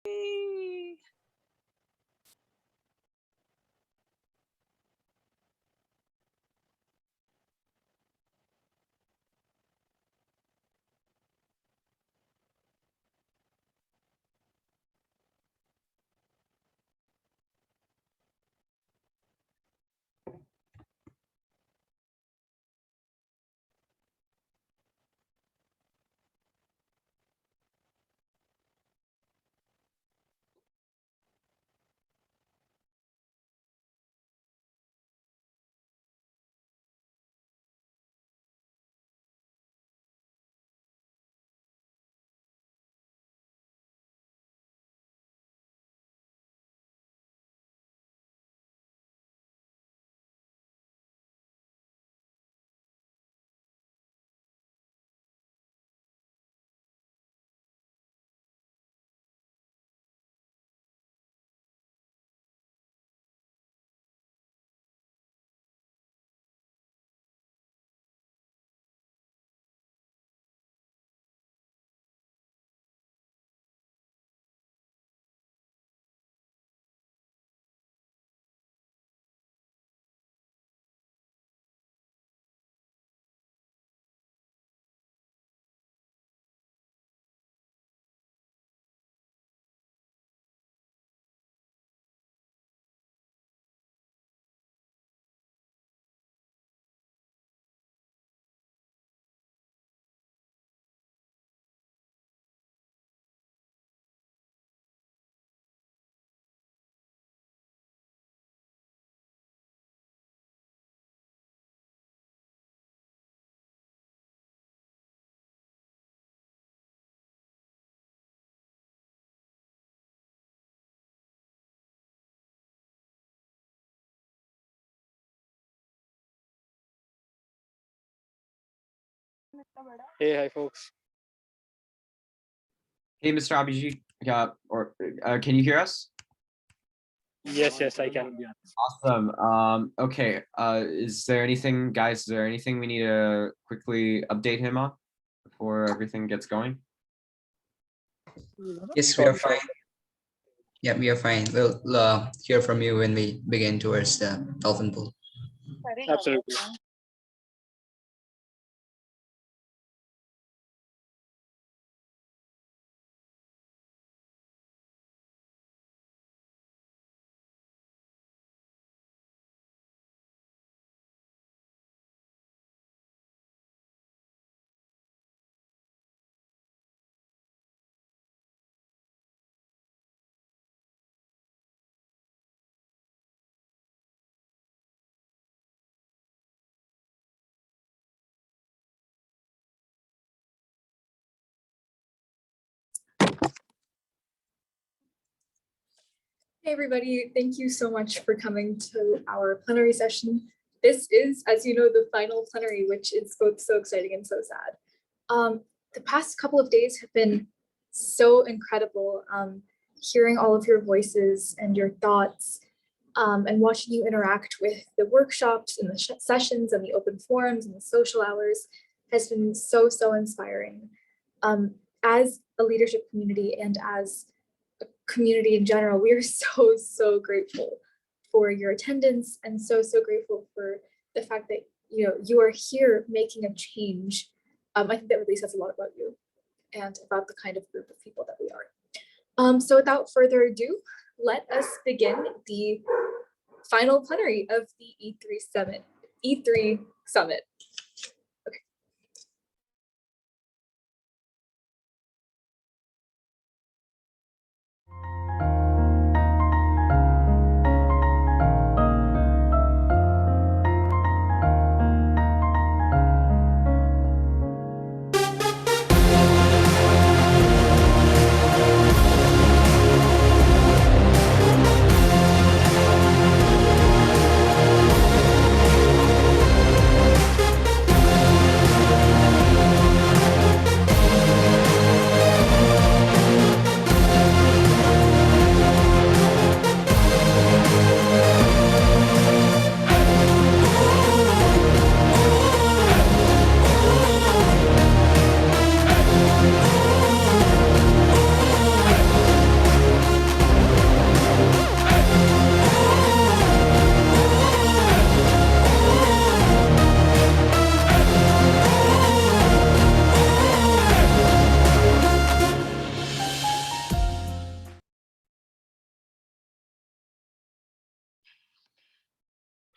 Yay. Hey, hi folks. Hey, Mr. Abhijit, can you hear us? Yes, I can. Awesome. Okay. Is there anything, guys? Is there anything we need to quickly update him on before everything gets going? Yes, we are fine. Yeah, we are fine. We'll hear from you when we begin towards the Dolphin Pool. Absolutely. Hey everybody, thank you so much for coming to our plenary session. This is, as you know, the final plenary, which is both so exciting and so sad. The past couple of days have been so incredible, hearing all of your voices and your thoughts, and watching you interact with the workshops and the sessions and the open forums and the social hours has been so inspiring. As a leadership community and as community in general, we are so grateful for your attendance and so grateful for the fact that you are here making a change. I think that really says a lot about you and about the kind of group of people that we are. So without further ado, let us begin the final plenary of the E3 Summit.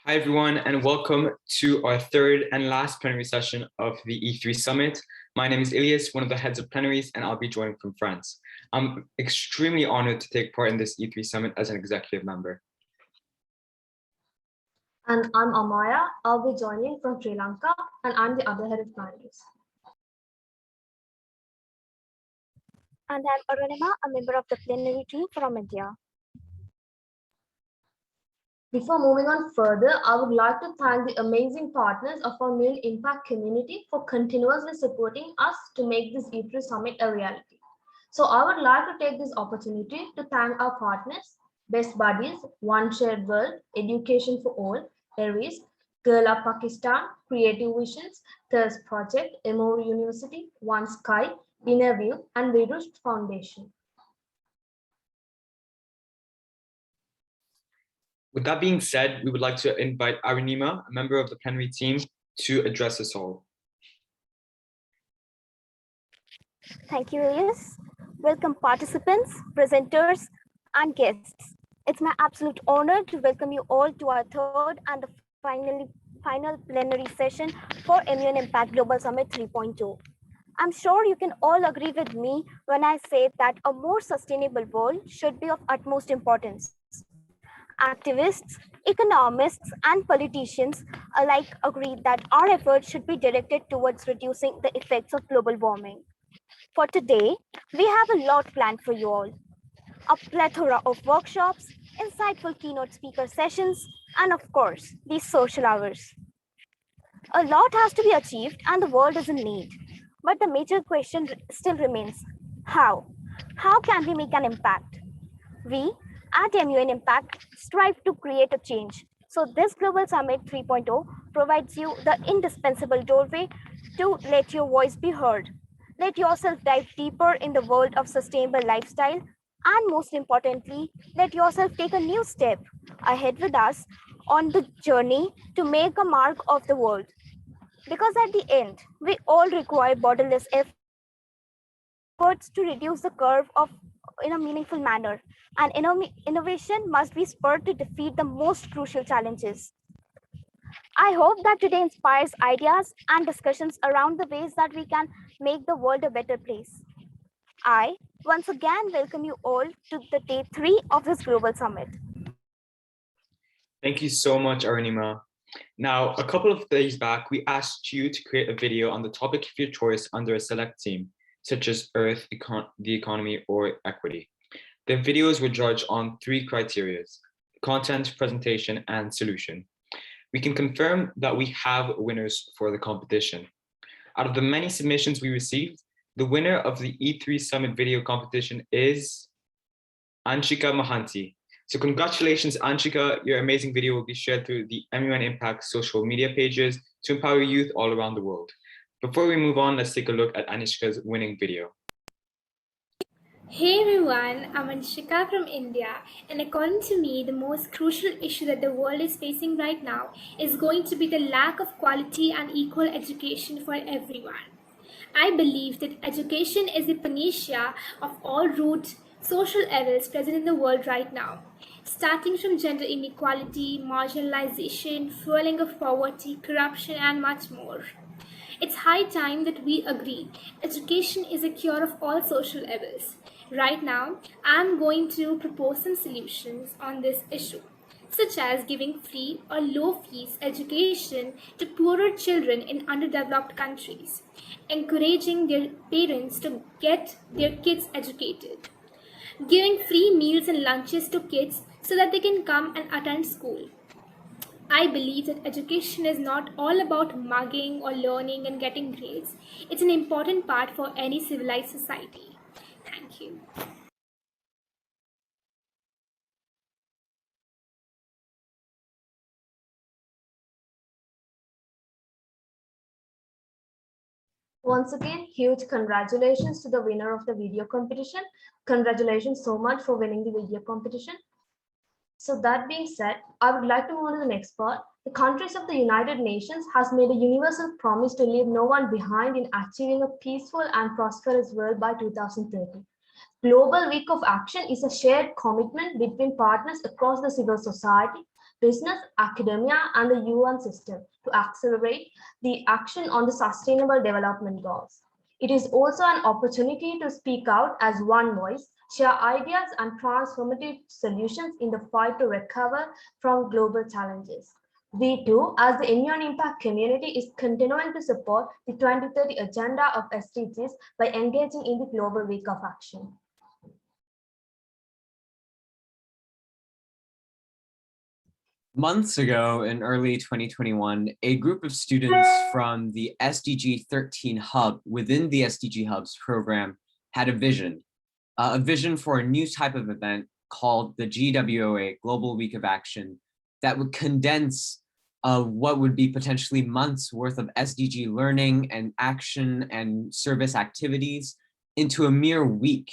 Hi, everyone, and welcome to our third and last plenary session of the E3 Summit. My name is Ilias, one of the heads of plenaries, and I'll be joining from France. I'm extremely honored to take part in this E3 Summit as an executive member. And I'm Amaya. I'll be joining from Sri Lanka, and I'm the other head of plenaries. And I'm Arunima, a member of the plenary team from India. Before moving on further, I would like to thank the amazing partners of our main impact community for continuously supporting us to make this E3 Summit a reality. So I would like to take this opportunity to thank our partners, Best Buddies, One Shared World, Education for All, ARIS, Girl Up Pakistan, Creative Visions, Thirst Project, Emory University, One Sky, Innerview, and Virus Foundation. With that being said, we would like to invite Arunima, a member of the plenary team, to address us all. Thank you, Elias. Welcome participants, presenters, and guests. It's my absolute honor to welcome you all to our third and the final plenary session for MUN Impact Global Summit 3.0. I'm sure you can all agree with me when I say that a more sustainable world should be of utmost importance. Activists, economists, and politicians alike agree that our efforts should be directed towards reducing the effects of global warming. For today, we have a lot planned for you all. A plethora of workshops, insightful keynote speaker sessions, and of course, these social hours. A lot has to be achieved and the world is in need. But the major question still remains, how? How can we make an impact? We at MUN Impact strive to create a change. So this Global Summit 3.0 provides you the indispensable doorway to let your voice be heard. Let yourself dive deeper in the world of sustainable lifestyle, and most importantly, let yourself take a new step ahead with us on the journey to make a mark of the world. Because at the end, we all require borderless efforts to reduce the curve in a meaningful manner, and innovation must be spurred to defeat the most crucial challenges. I hope that today inspires ideas and discussions around the ways that we can make the world a better place. I once again welcome you all to the day 3 of this Global Summit. Thank you so much, Arunima. Now, a couple of days back, we asked you to create a video on the topic of your choice under a select theme, such as Earth, the economy, or equity. The videos were judged on 3 criteria: content, presentation, and solution. We can confirm that we have winners for the competition. Out of the many submissions we received, the winner of the E3 Summit video competition is Anshika Mahanti. So congratulations, Anshika. Your amazing video will be shared through the MUN Impact social media pages to empower youth all around the world. Before we move on, let's take a look at Anishka's winning video. Hey everyone, I'm Anshika from India, and according to me, the most crucial issue that the world is facing right now is going to be the lack of quality and equal education for everyone. I believe that education is the panacea of all root social evils present in the world right now, starting from gender inequality, marginalization, fueling of poverty, corruption, and much more. It's high time that we agree education is a cure of all social evils. Right now, I'm going to propose some solutions on this issue, such as giving free or low fees education to poorer children in underdeveloped countries, encouraging their parents to get their kids educated, giving free meals and lunches to kids so that they can come and attend school. I believe that education is not all about mugging or learning and getting grades. It's an important part for any civilized society. Thank you. Once again, huge congratulations to the winner of the video competition. Congratulations so much for winning the video competition. So that being said, I would like to move on to the next part. The countries of the United Nations has made a universal promise to leave no one behind in achieving a peaceful and prosperous world by 2030. Global Week of Action is a shared commitment between partners across the civil society, business, academia, and the UN system to accelerate the action on the Sustainable Development Goals. It is also an opportunity to speak out as one voice, share ideas and transformative solutions in the fight to recover from global challenges. We too, as the Indian Impact community, is continuing to support the 2030 agenda of SDGs by engaging in the Global Week of Action. Months ago, in early 2021, a group of students from the SDG 13 Hub within the SDG Hubs program had a vision for a new type of event called the GWOA, Global Week of Action, that would condense what would be potentially months worth of SDG learning and action and service activities into a mere week,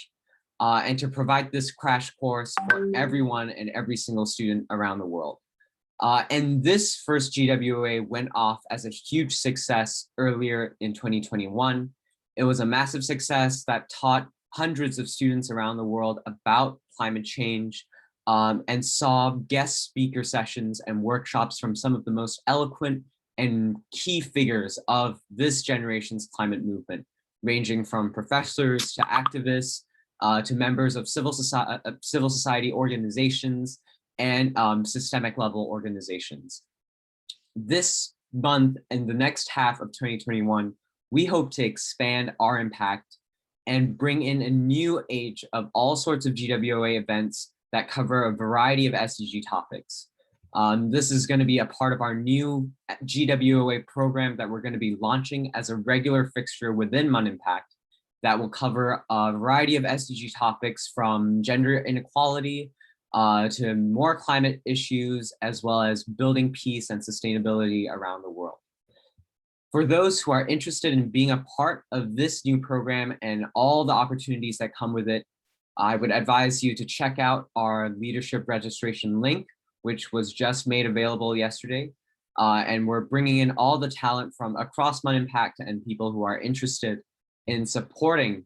and to provide this crash course for everyone and every single student around the world. And this first GWOA went off as a huge success earlier in 2021. It was a massive success that taught hundreds of students around the world about climate change, and saw guest speaker sessions and workshops from some of the most eloquent and key figures of this generation's climate movement, ranging from professors to activists, to members of civil society organizations, and systemic level organizations. This month and the next half of 2021, we hope to expand our impact and bring in a new age of all sorts of GWOA events that cover a variety of SDG topics. This is going to be a part of our new GWOA program that we're going to be launching as a regular fixture within MUN Impact that will cover a variety of SDG topics from gender inequality to more climate issues, as well as building peace and sustainability around the world. For those who are interested in being a part of this new program and all the opportunities that come with it, I would advise you to check out our leadership registration link, which was just made available yesterday. And we're bringing in all the talent from across MUN Impact and people who are interested in supporting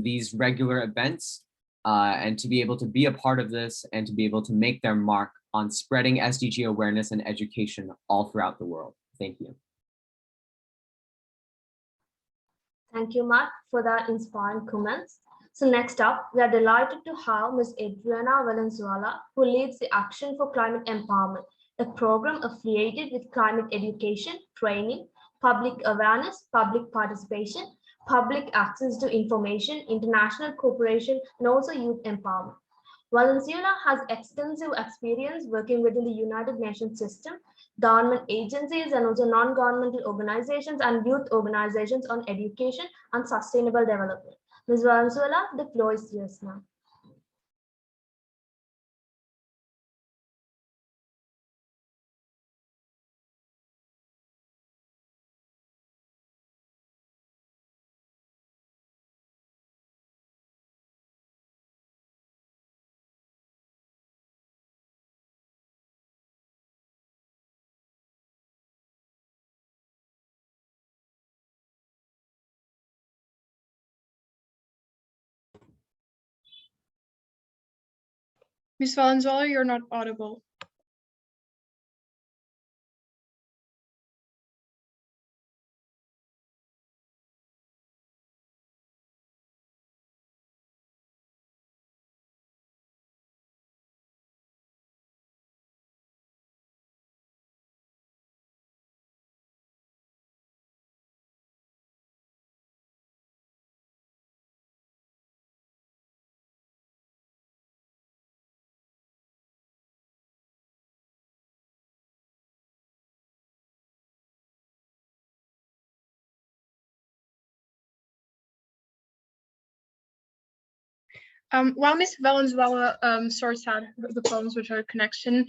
these regular events, and to be able to be a part of this and to be able to make their mark on spreading SDG awareness and education all throughout the world. Thank you. Thank you, Matt, for that inspiring comments. So next up, we are delighted to have Ms. ADRIANA Valenzuela, who leads the Action for Climate Empowerment, a program affiliated with climate education, training, public awareness, public participation, public access to information, international cooperation, and also youth empowerment. Valenzuela has extensive experience working within the United Nations system, government agencies, and also non-governmental organizations and youth organizations on education and sustainable development. Ms. Valenzuela, the floor is yours now. Ms. Valenzuela, you're not audible. While Ms. Valenzuela sorts out the problems with her connection,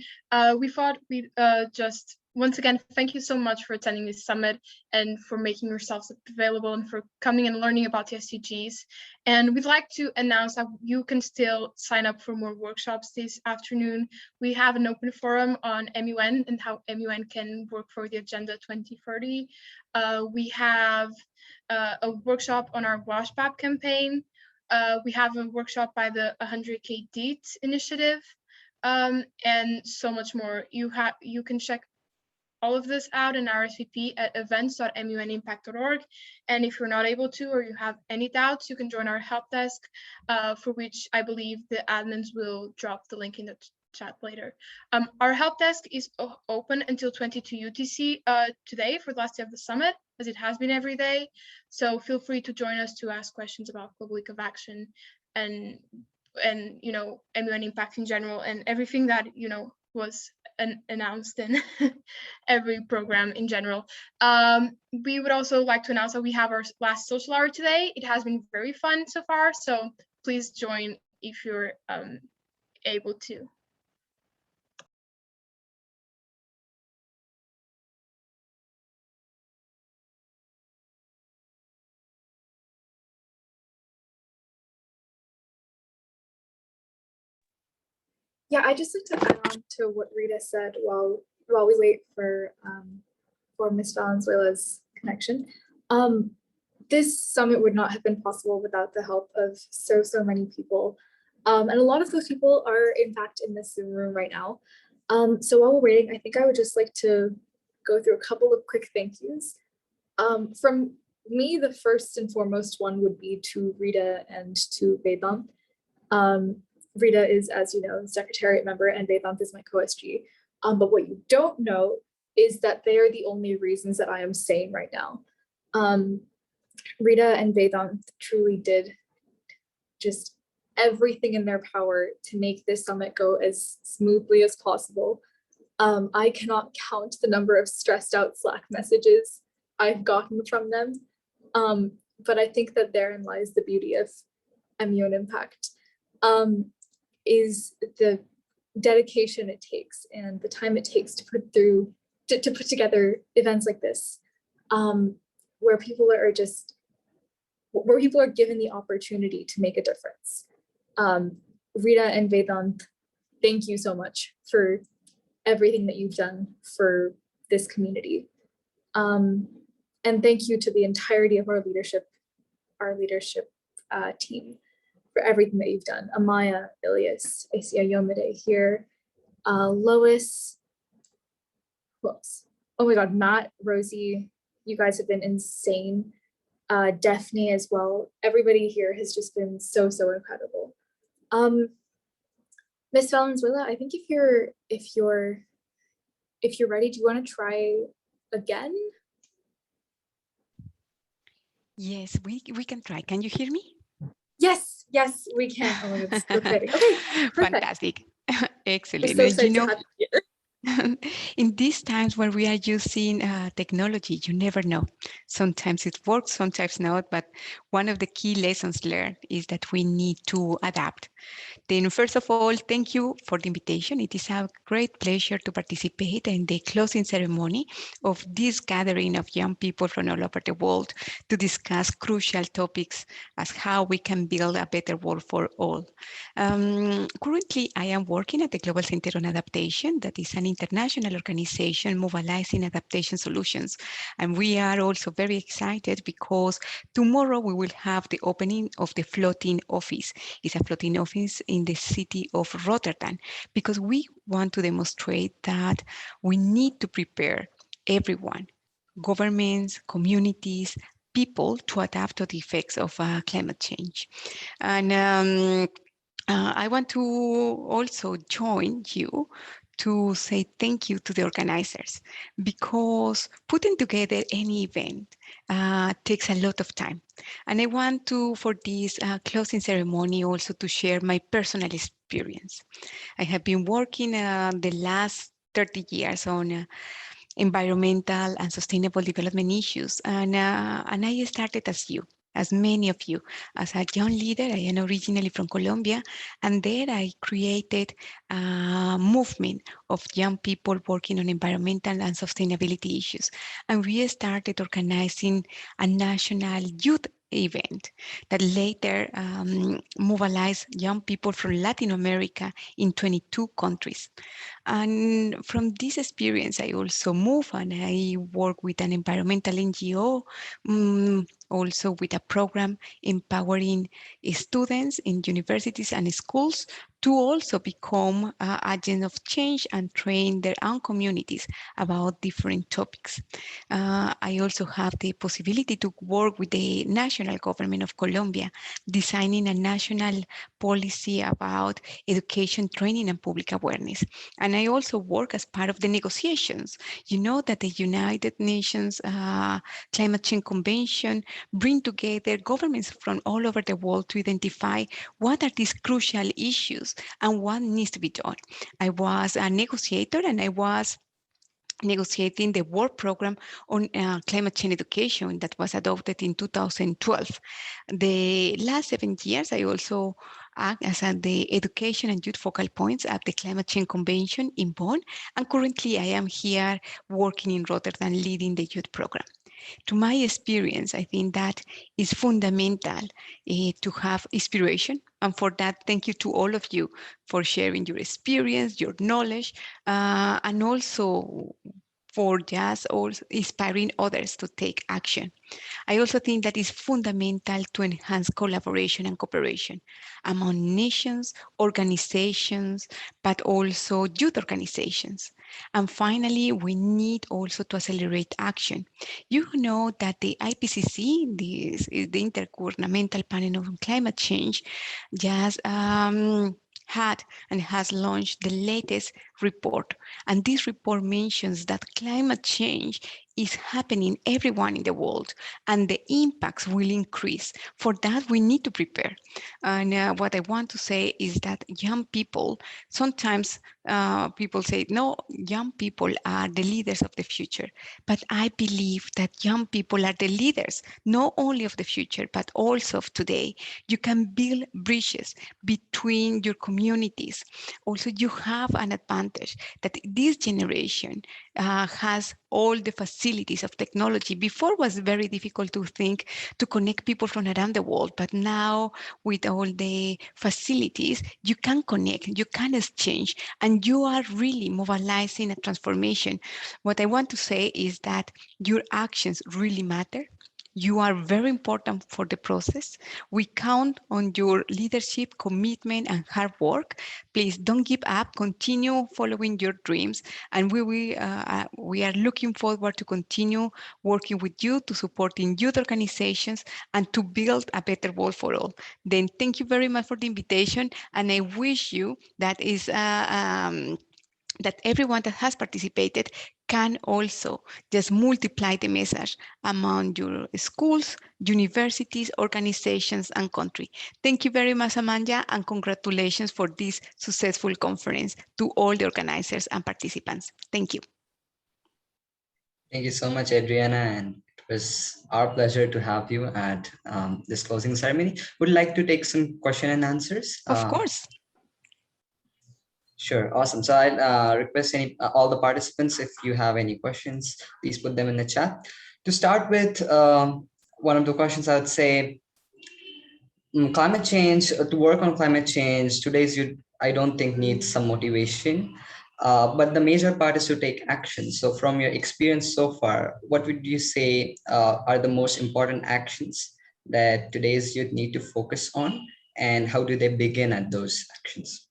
we thought we'd just once again thank you so much for attending this summit and for making yourselves available and for coming and learning about the SDGs. And we'd like to announce that you can still sign up for more workshops this afternoon. We have an open forum on MUN and how MUN can work for the Agenda 2030. We have a workshop on our WashPap campaign. We have a workshop by the 100K DEET initiative. and so much more. You can check all of this out in RSVP at events.muниmpact.org. And if you're not able to, or you have any doubts, you can join our help desk, for which I believe the admins will drop the link in the chat later. Our help desk is open until 22 UTC today for the last day of the summit, as it has been every day. So feel free to join us to ask questions about public of action and you know, MUN impact in general, and everything that, you know, was announced in every program in general. We would also like to announce that we have our last social hour today. It has been very fun so far, so please join if you're able to. Yeah, I just like to add on to what Rita said while we wait for Ms. Valenzuela's connection. This summit would not have been possible without the help of so many people. And a lot of those people are in fact in this Zoom room right now. So while we're waiting, I think I would just like to go through a couple of quick thank yous. From me, the first and foremost one would be to Rita and to Vedant. Rita is, as you know, Secretariat member, and Vedant is my co-SG. But what you don't know is that they are the only reasons that I am sane right now. Rita and Vedant truly did just everything in their power to make this summit go as smoothly as possible. I cannot count the number of stressed out Slack messages I've gotten from them. But I think that therein lies the beauty of MUN Impact. Is the dedication it takes and the time it takes to put together events like this, where people are given the opportunity to make a difference. Rita and Vedant, thank you so much for everything that you've done for this community. And thank you to the entirety of our leadership team for everything that you've done. Amaya, Ilias, I see Ayomide here, Lois, who else? Oh my God, Matt, Rosie, you guys have been insane. Daphne as well. Everybody here has just been so incredible. Ms. Valenzuela, I think if you're ready, do you want to try again? Yes, we can try. Can you hear me? Yes, we can. Oh my God, it's so exciting. Okay, perfect. Fantastic. Excellent. We're so excited to have you here. In these times when we are using technology, you never know. Sometimes it works, sometimes not, but one of the key lessons learned is that we need to adapt. Then first of all, thank you for the invitation. It is a great pleasure to participate in the closing ceremony of this gathering of young people from all over the world to discuss crucial topics as how we can build a better world for all. Currently, I am working at the Global Center on Adaptation, that is an international organization mobilizing adaptation solutions. And we are also very excited because tomorrow we will have the opening of the floating office. It's a floating office in the city of Rotterdam, because we want to demonstrate that we need to prepare everyone, governments, communities, people, to adapt to the effects of climate change. And I want to also join you to say thank you to the organizers, because putting together any event takes a lot of time. And I want to, for this closing ceremony, also to share my personal experience. I have been working the last 30 years on environmental and sustainable development issues. And I started as many of you, as a young leader. I am originally from Colombia, and there I created a movement of young people working on environmental and sustainability issues. And we started organizing a national youth event that later mobilized young people from Latin America in 22 countries. And from this experience, I also move and I work with an environmental NGO also with a program empowering students in universities and schools to also become agents of change and train their own communities about different topics. I also have the possibility to work with the national government of Colombia, designing a national policy about education, training, and public awareness. And I also work as part of the negotiations. You know that the United Nations Climate Change Convention bring together governments from all over the world to identify what are these crucial issues and what needs to be done. I was a negotiator and I was negotiating the work program on climate change education that was adopted in 2012. The last 7 years, I also act as the education and youth focal points at the Climate Change Convention in Bonn, and currently I am here working in Rotterdam leading the youth program. To my experience, I think that is fundamental to have inspiration. And for that, thank you to all of you for sharing your experience, your knowledge, and also for just also inspiring others to take action. I also think that is fundamental to enhance collaboration and cooperation among nations, organizations, but also youth organizations. And finally, we need also to accelerate action. You know that the IPCC, this is the Inter-Governmental Panel on Climate Change, just had and has launched the latest report. And this report mentions that climate change is happening everywhere in the world and the impacts will increase. For that, we need to prepare. And what I want to say is that young people, sometimes people say, no, young people are the leaders of the future. But I believe that young people are the leaders, not only of the future, but also of today. You can build bridges between your communities. Also, you have an advantage that this generation has all the facilities of technology. Before it was very difficult to think to connect people from around the world, but now with all the facilities, you can connect, you can exchange, and you are really mobilizing a transformation. What I want to say is that your actions really matter. You are very important for the process. We count on your leadership, commitment, and hard work. Please don't give up. Continue following your dreams. And we are looking forward to continue working with you to supporting youth organizations and to build a better world for all. Then thank you very much for the invitation. And I wish you that is that everyone that has participated can also just multiply the message among your schools, universities, organizations, and country. Thank you very much, Amanda, and congratulations for this successful conference to all the organizers and participants. Thank you. Thank you so much, Adriana, and it was our pleasure to have you at this closing ceremony. Would you like to take some question and answers? Of course. Sure, awesome. So I'll request all the participants, if you have any questions, please put them in the chat. To start with, one of the questions I would say, climate change, to work on climate change, today's youth, I don't think needs some motivation, but the major part is to take action. So from your experience so far, what would you say are the most important actions that today's youth need to focus on, and how do they begin at those actions?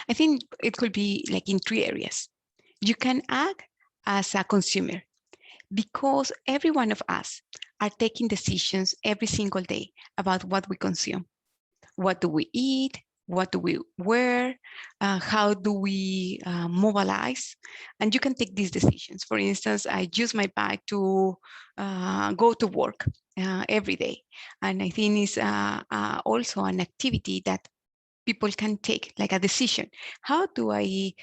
I think it could be like in 3 areas. You can act as a consumer, because every one of us are taking decisions every single day about what we consume. What do we eat? What do we wear? How do we mobilize? And you can take these decisions. For instance, I use my bike to go to work every day. And I think it's also an activity that people can take, like a decision. How do I,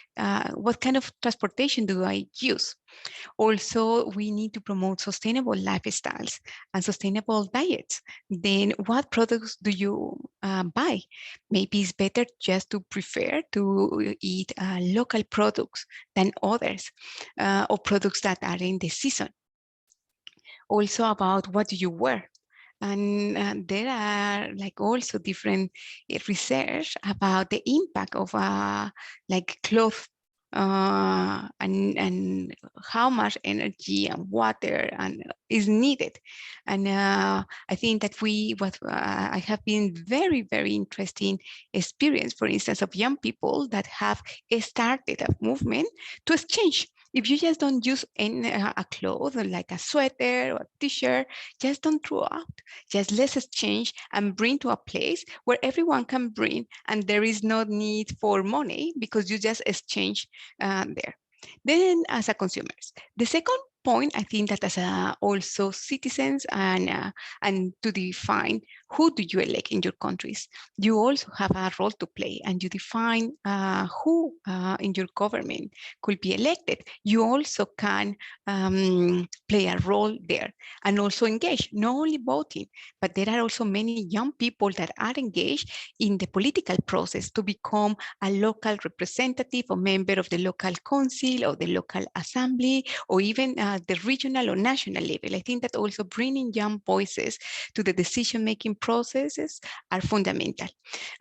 what kind of transportation do I use? Also, we need to promote sustainable lifestyles and sustainable diets. Then what products do you buy? Maybe it's better just to prefer to eat local products than others, or products that are in the season. Also about what do you wear? And there are like also different research about the impact of like clothes and how much energy and water and is needed. And I think that I have been very interesting experience, for instance, of young people that have started a movement to exchange. If you just don't use a cloth like a sweater or a t-shirt, just don't throw out. Just let's exchange and bring to a place where everyone can bring, and there is no need for money because you just exchange there. Then as a consumers, the second point, I think that as also citizens and to define who do you elect in your countries, you also have a role to play, and you define who in your government could be elected. You also can play a role there and also engage, not only voting, but there are also many young people that are engaged in the political process to become a local representative or member of the local council or the local assembly, or even the regional or national level. I think that also bringing young voices to the decision-making processes are fundamental.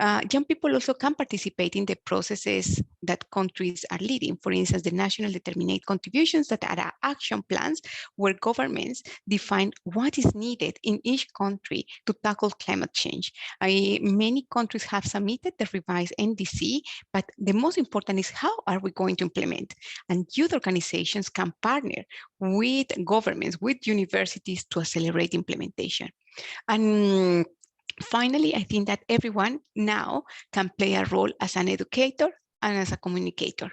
Young people also can participate in the processes that countries are leading. For instance, the national determinate contributions that are action plans where governments define what is needed in each country to tackle climate change. Many countries have submitted the revised NDC, but the most important is how are we going to implement? And youth organizations can partner with governments, with universities to accelerate implementation. And finally, I think that everyone now can play a role as an educator and as a communicator.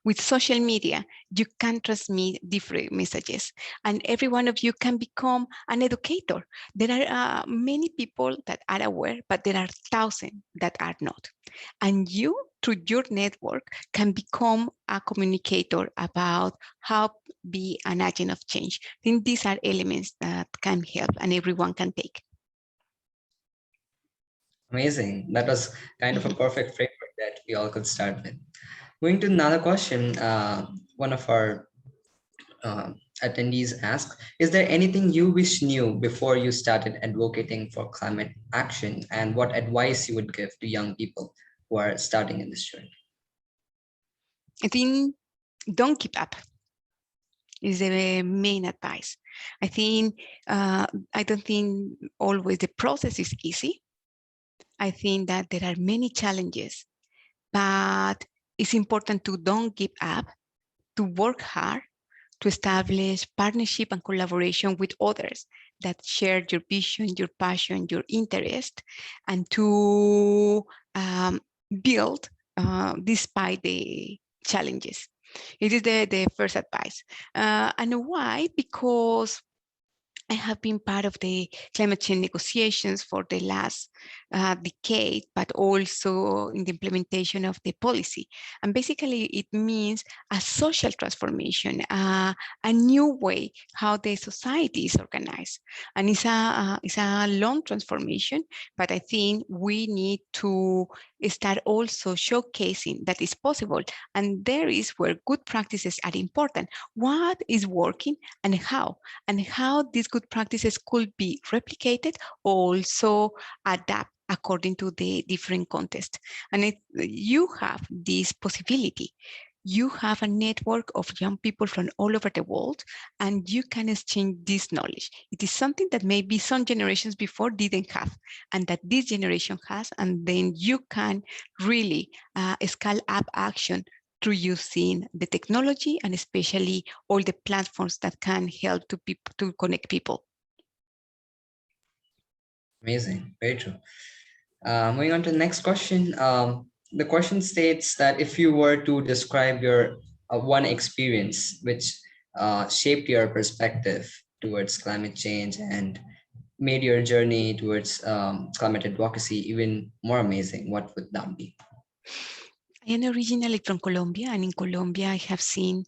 With social media, you can transmit different messages, and every one of you can become an educator. There are many people that are aware, but there are thousands that are not. And you, through your network, can become a communicator about how be an agent of change. I think these are elements that can help and everyone can take. Amazing. That was kind of a perfect framework that we all could start with. Going to another question, one of our attendees asked, is there anything you wish knew before you started advocating for climate action, and what advice you would give to young people who are starting in this journey? I think don't give up is the main advice. I think, I don't think always the process is easy. I think that there are many challenges, but it's important to don't give up, to work hard, to establish partnership and collaboration with others that share your vision, your passion, your interest, and to build despite the challenges. It is the first advice. And why? Because I have been part of the climate change negotiations for the last decade, but also in the implementation of the policy. And basically it means a social transformation, a new way how the society is organized. And it's a long transformation, but I think we need to start also showcasing that is possible. And there is where good practices are important. What is working and how these good practices could be replicated, also adapt according to the different context. And you have this possibility. You have a network of young people from all over the world, and you can exchange this knowledge. It is something that maybe some generations before didn't have, and that this generation has, and then you can really scale up action through using the technology and especially all the platforms that can help to connect people. Amazing, very true. Moving on to the next question. The question states that if you were to describe your one experience which shaped your perspective towards climate change and made your journey towards climate advocacy even more amazing, what would that be? I am originally from Colombia, and in Colombia I have seen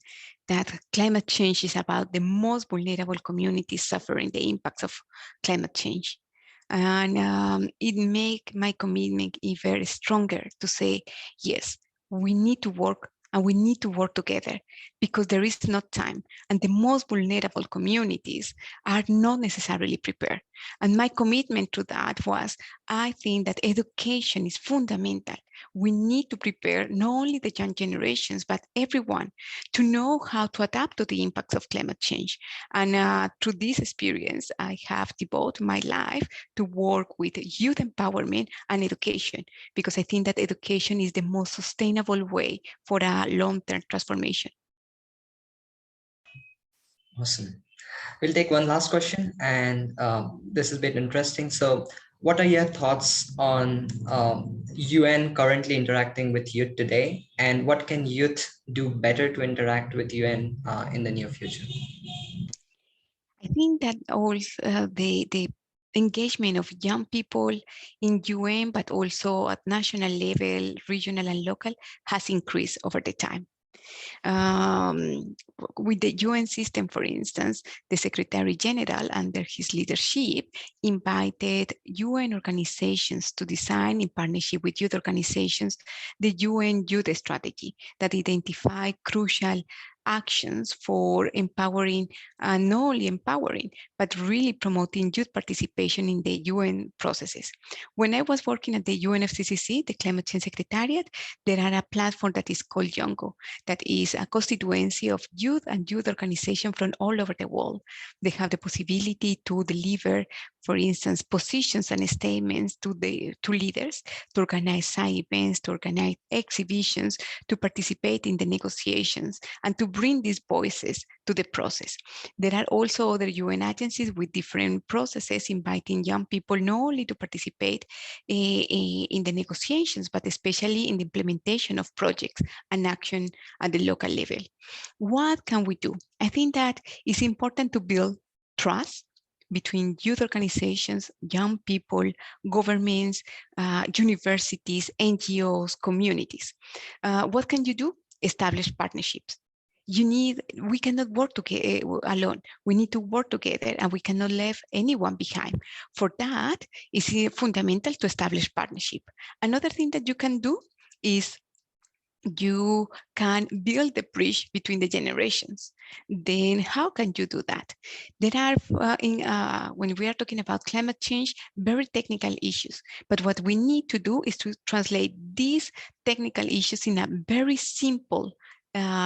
that climate change is about the most vulnerable communities suffering the impacts of climate change. And it make my commitment even stronger to say, yes, we need to work, and we need to work together, because there is not time, and the most vulnerable communities are not necessarily prepared. And my commitment to that was, I think that education is fundamental. We need to prepare not only the young generations, but everyone to know how to adapt to the impacts of climate change. And through this experience, I have devoted my life to work with youth empowerment and education, because I think that education is the most sustainable way for a long-term transformation. Awesome. We'll take one last question, and this is a bit interesting. So what are your thoughts on UN currently interacting with youth today, and what can youth do better to interact with UN in the near future? I think that also the engagement of young people in UN, but also at national level, regional and local, has increased over the time. With the UN system, for instance, the Secretary General, under his leadership, invited UN organizations to design, in partnership with youth organizations, the UN Youth Strategy that identify crucial actions for empowering, not only empowering, but really promoting youth participation in the UN processes. When I was working at the UNFCCC, the Climate Change Secretariat, there are a platform that is called YONGO, that is a constituency of youth and youth organizations from all over the world. They have the possibility to deliver, for instance, positions and statements to leaders, to organize side events, to organize exhibitions, to participate in the negotiations, and to bring these voices to the process. There are also other UN agencies with different processes inviting young people not only to participate in the negotiations, but especially in the implementation of projects and action at the local level. What can we do? I think that it's important to build trust between youth organizations, young people, governments, universities, NGOs, communities. What can you do? Establish partnerships. We cannot work together alone. We need to work together, and we cannot leave anyone behind. For that, it's fundamental to establish partnership. Another thing that you can do is you can build the bridge between the generations. Then how can you do that? There are, when we are talking about climate change, very technical issues. But what we need to do is to translate these technical issues in a very simple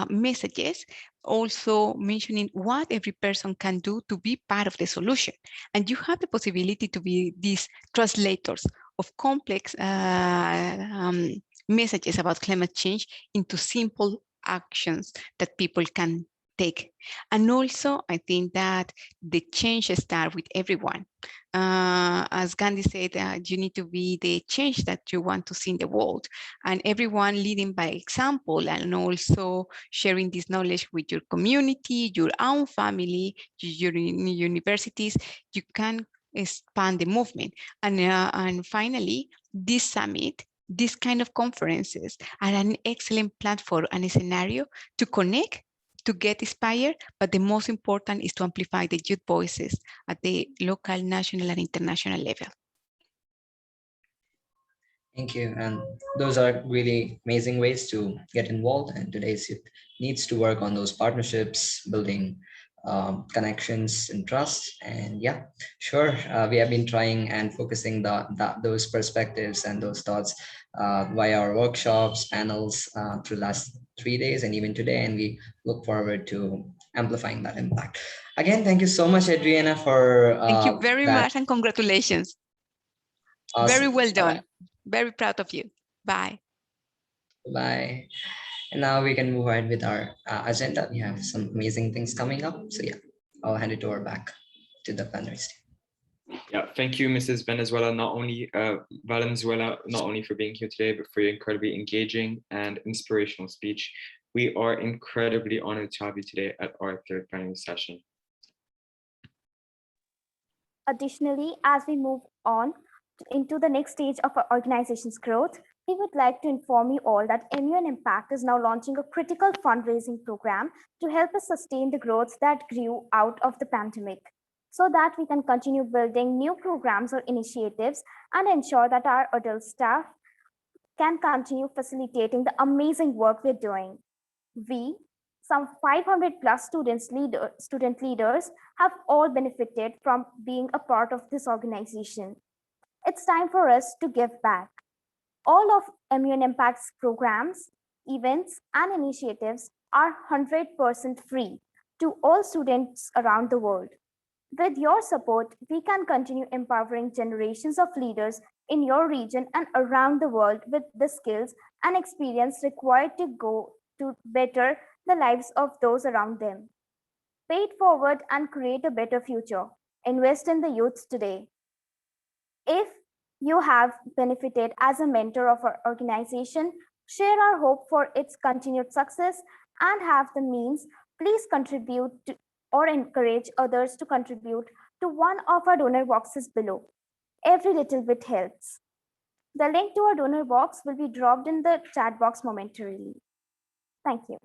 messages, also mentioning what every person can do to be part of the solution. And you have the possibility to be these translators of complex messages about climate change into simple actions that people can take. And also, I think that the change starts with everyone. As Gandhi said, you need to be the change that you want to see in the world, and everyone leading by example, and also sharing this knowledge with your community, your own family, your universities. You can expand the movement. And finally, this summit, these kind of conferences are an excellent platform and a scenario to connect, to get inspired, but the most important is to amplify the youth voices at the local, national, and international level. Thank you. And those are really amazing ways to get involved. And today's youth needs to work on those partnerships, building connections and trust. And yeah, sure, we have been trying and focusing those perspectives and those thoughts via our workshops, panels through last 3 days and even today, and we look forward to amplifying that impact. Again, thank you so much, Adriana, for thank you very much, and congratulations. Awesome. Very well done. Bye. Very proud of you. Bye. Bye. And now we can move ahead with our agenda. We have some amazing things coming up. So yeah, I'll hand it over back to the panelists. Yeah, thank you, Mrs. Valenzuela, not only for being here today, but for your incredibly engaging and inspirational speech. We are incredibly honored to have you today at our third plenary session. Additionally, as we move on into the next stage of our organization's growth, we would like to inform you all that MUN Impact is now launching a critical fundraising program to help us sustain the growth that grew out of the pandemic, so that we can continue building new programs or initiatives and ensure that our adult staff can continue facilitating the amazing work we're doing. We, some 500 plus student leaders have all benefited from being a part of this organization. It's time for us to give back. All of Immune Impact's programs, events, and initiatives are 100% free to all students around the world. With your support, we can continue empowering generations of leaders in your region and around the world with the skills and experience required to go to better the lives of those around them. Pay it forward and create a better future. Invest in the youth today. If you have benefited as a mentor of our organization, share our hope for its continued success, and have the means, please contribute to, or encourage others to contribute to one of our donor boxes below. Every little bit helps. The link to our donor box will be dropped in the chat box momentarily. Thank you.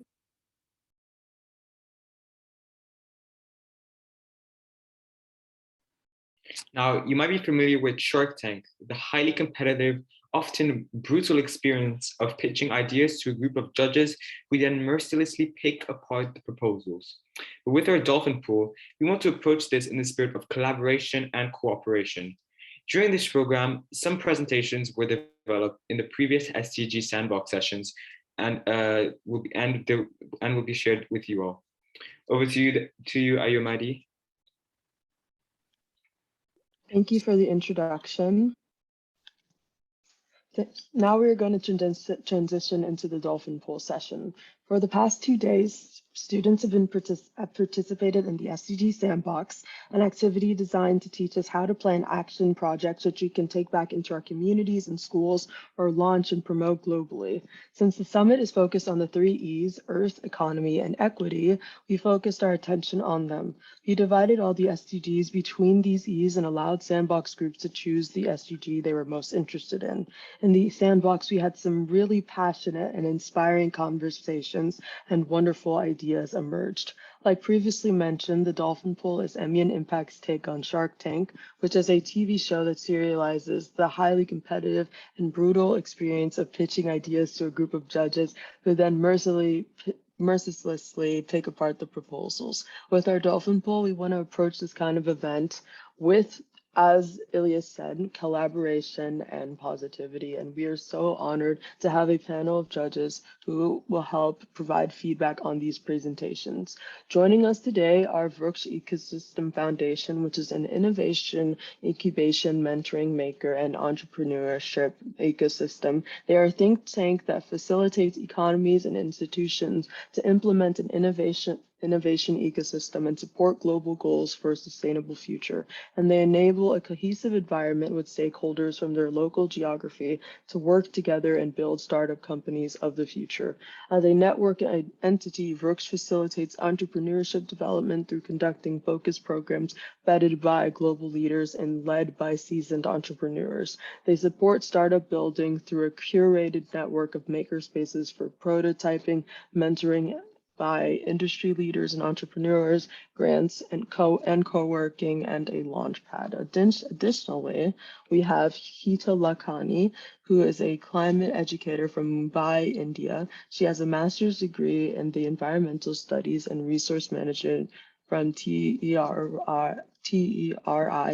Now, you might be familiar with Shark Tank, the highly competitive, often brutal experience of pitching ideas to a group of judges who then mercilessly pick apart the proposals. But with our Dolphin Pool, we want to approach this in the spirit of collaboration and cooperation. During this program, some presentations were developed in the previous SDG Sandbox sessions and will be shared with you all. Over to you, Ayomadi. Thank you for the introduction. Now we're going to transition into the Dolphin Pool session. For the past 2 days, students have participated in the SDG Sandbox, an activity designed to teach us how to plan action projects which we can take back into our communities and schools or launch and promote globally. Since the summit is focused on the 3 E's, Earth, Economy, and Equity, we focused our attention on them. We divided all the SDGs between these E's and allowed Sandbox groups to choose the SDG they were most interested in. In the Sandbox, we had some really passionate and inspiring conversations and wonderful ideas emerged. Like previously mentioned, the Dolphin Pool is Immune Impact's take on Shark Tank, which is a TV show that serializes the highly competitive and brutal experience of pitching ideas to a group of judges who then mercilessly pick apart the proposals. With our Dolphin Pool, we want to approach this kind of event with, as Ilyas said, collaboration and positivity. And we are so honored to have a panel of judges who will help provide feedback on these presentations. Joining us today are Vruksh Ecosystem Foundation, which is an innovation, incubation, mentoring, maker, and entrepreneurship ecosystem. They are a think tank that facilitates economies and institutions to implement an innovation ecosystem and support global goals for a sustainable future. And they enable a cohesive environment with stakeholders from their local geography to work together and build startup companies of the future. As a network entity, Vruksh facilitates entrepreneurship development through conducting focus programs vetted by global leaders and led by seasoned entrepreneurs. They support startup building through a curated network of makerspaces for prototyping, mentoring, by industry leaders and entrepreneurs, grants and co-working, and a launch pad. Additionally, we have Hita Lakhani, who is a climate educator from Mumbai, India. She has a master's degree in the environmental studies and resource management from TERI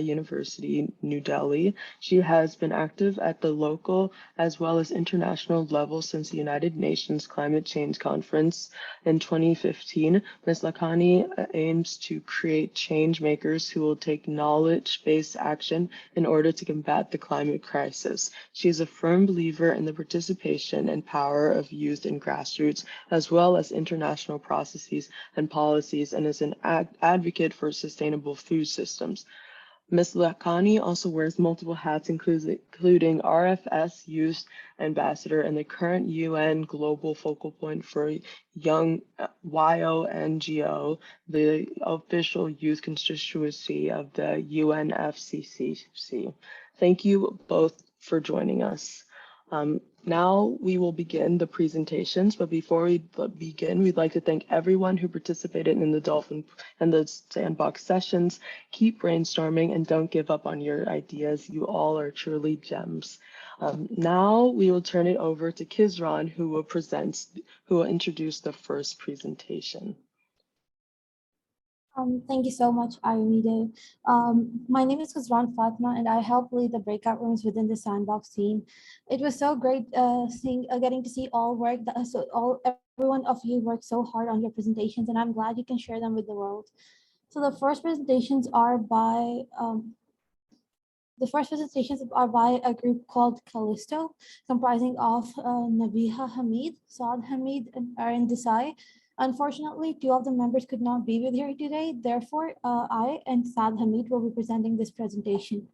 University, New Delhi. She has been active at the local as well as international level since the United Nations Climate Change Conference in 2015. Ms. Lakhani aims to create change makers who will take knowledge-based action in order to combat the climate crisis. She is a firm believer in the participation and power of youth and grassroots, as well as international processes and policies, and is an advocate for sustainable food systems. Ms. Lakhani also wears multiple hats, including RFS Youth Ambassador and the current UN Global Focal Point for Young YONGO, the official youth constituency of the UNFCCC. Thank you both for joining us. Now we will begin the presentations, but before we begin, we'd like to thank everyone who participated in the Dolphin and the Sandbox sessions. Keep brainstorming and don't give up on your ideas. You all are truly gems. Now we will turn it over to Kizran, who will introduce the first presentation. Thank you so much, Ayomide. My name is Kizran Fatma, and I help lead the breakout rooms within the Sandbox team. It was so great getting to see every one of you work so hard on your presentations, and I'm glad you can share them with the world. So the first presentations are by a group called Callisto, comprising of Nabiha Hamid, Saad Hamid, and Aaron Desai. Unfortunately, two of the members could not be with here today. Therefore, I and Saad Hamid will be presenting this presentation.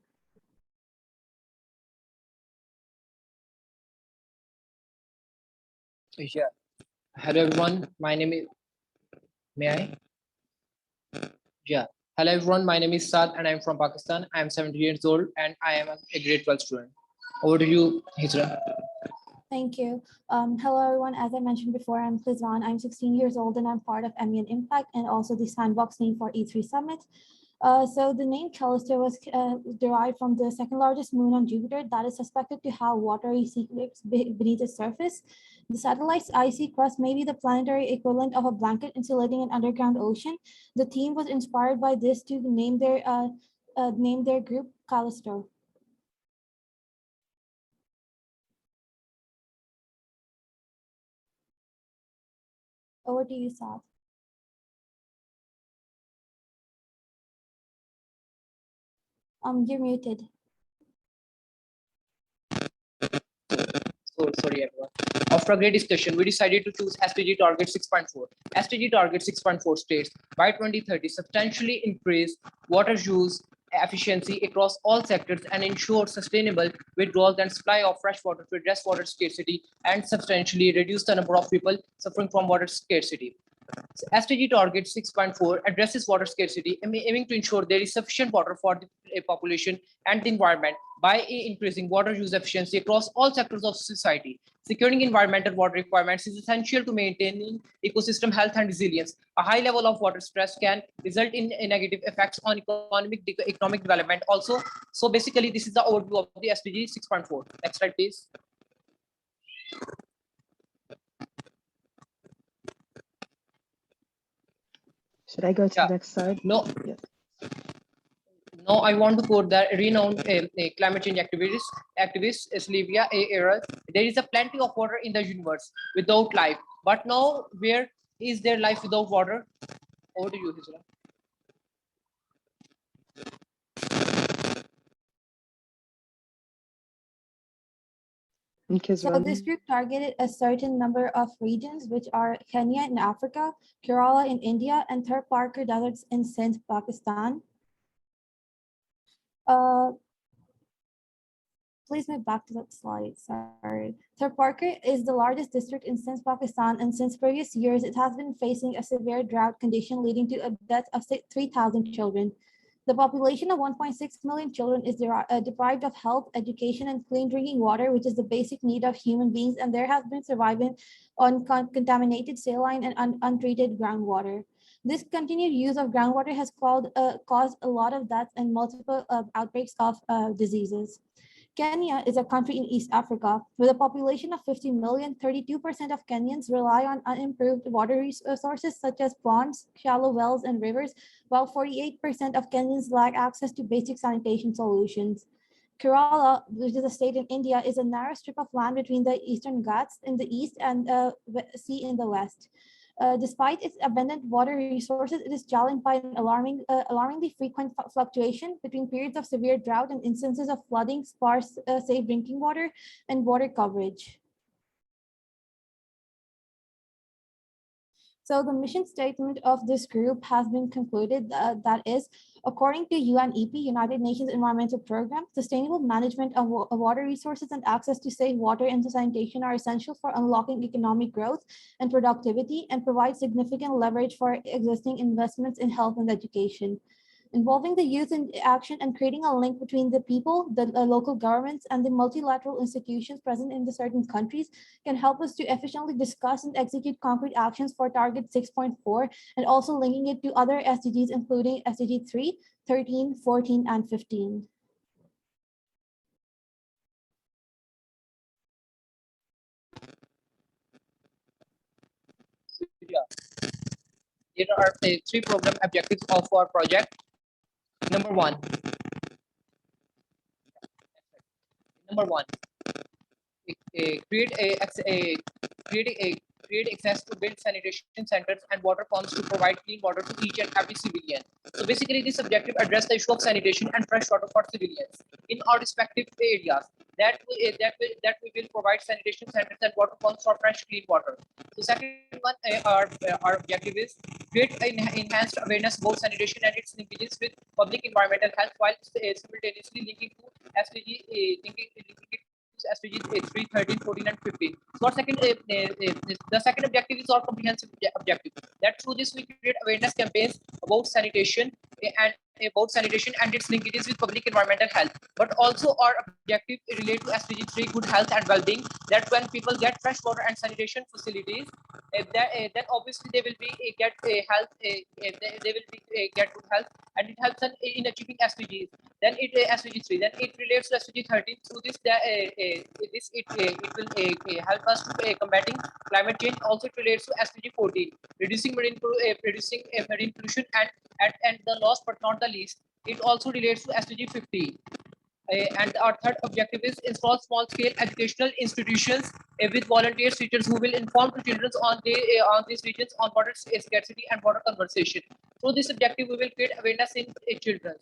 Yeah. Hello, everyone. My name is, may I? Yeah. Hello, everyone. My name is Saad, and I'm from Pakistan. I'm 17 years old, and I am a grade 12 student. Over to you, Hijra. Thank you. Hello, everyone. As I mentioned before, I'm Kizran. I'm 16 years old, and I'm part of MEN Impact and also the Sandbox team for E3 Summit. So the name Callisto was derived from the second largest moon on Jupiter that is suspected to have watery secrets beneath its surface. The satellite's icy crust may be the planetary equivalent of a blanket insulating an underground ocean. The team was inspired by this to name their group Callisto. Over to you, Saad. You're muted. So sorry, everyone. After a great discussion, we decided to choose SDG Target 6.4. SDG Target 6.4 states, by 2030, substantially increase water use efficiency across all sectors and ensure sustainable withdrawal and supply of fresh water to address water scarcity and substantially reduce the number of people suffering from water scarcity. SDG Target 6.4 addresses water scarcity, aiming to ensure there is sufficient water for the population and the environment by increasing water use efficiency across all sectors of society. Securing environmental water requirements is essential to maintaining ecosystem health and resilience. A high level of water stress can result in negative effects on economic development also. So basically, this is the overview of the SDG 6.4. Next slide, please. Should I go to the next slide? No. Yes. Now I want to quote the renowned climate change activist Sylvia A. Era. There is a plenty of water in the universe without life. But now where is there life without water? Over to you, Hijra. So this group targeted a certain number of regions, which are Kenya in Africa, Kerala in India, and Third Parker deserts in Sindh, Pakistan. Please move back to that slide, sorry. Third Parker is the largest district in Sindh, Pakistan, and since previous years, it has been facing a severe drought condition leading to a death of 3,000 children. The population of 1.6 million children is deprived of health, education, and clean drinking water, which is the basic need of human beings, and there has been surviving on contaminated saline and untreated groundwater. This continued use of groundwater has caused a lot of deaths and multiple outbreaks of diseases. Kenya is a country in East Africa. With a population of 50 million, 32% of Kenyans rely on unimproved water resources such as ponds, shallow wells, and rivers, while 48% of Kenyans lack access to basic sanitation solutions. Kerala, which is a state in India, is a narrow strip of land between the Eastern Ghats in the east and sea in the west. Despite its abundant water resources, it is challenged by an alarmingly frequent fluctuation between periods of severe drought and instances of flooding, sparse safe drinking water, and water coverage. So the mission statement of this group has been concluded that is, according to UNEP, United Nations Environmental Program, sustainable management of water resources and access to safe water and sanitation are essential for unlocking economic growth and productivity and provide significant leverage for existing investments in health and education. Involving the youth in action and creating a link between the people, the local governments, and the multilateral institutions present in the certain countries can help us to efficiently discuss and execute concrete actions for Target 6.4 and also linking it to other SDGs, including SDG 3, 13, 14, and 15. there are three program objectives of our project. Number one, create access to build sanitation centers and water pumps to provide clean water to each and every civilian. So basically, this objective address the issue of sanitation and fresh water for civilians in our respective areas. That we will provide sanitation centers and water pumps for fresh clean water. So second one, our objective is create enhanced awareness about sanitation and its linkages with public environmental health, while simultaneously linking to SDG SDGs 3, 13, 14, and 15. So our the second objective is our comprehensive objective. That through this we create awareness campaigns about sanitation and its linkages with public environmental health. But also our objective relate to SDG 3, good health and well-being. That when people get fresh water and sanitation facilities, then obviously they will be get health. They will be get good health, and it helps them in achieving SDGs. Then SDG 3. Then it relates to SDG 13. Through this, it will help us to combating climate change. Also, it relates to SDG 14, reducing marine pollution, and the last but not the least, it also relates to SDG 15. And our third objective is install small-scale educational institutions with volunteers, teachers who will inform to children on these regions on water scarcity and water conservation. Through this objective, we will create awareness in children.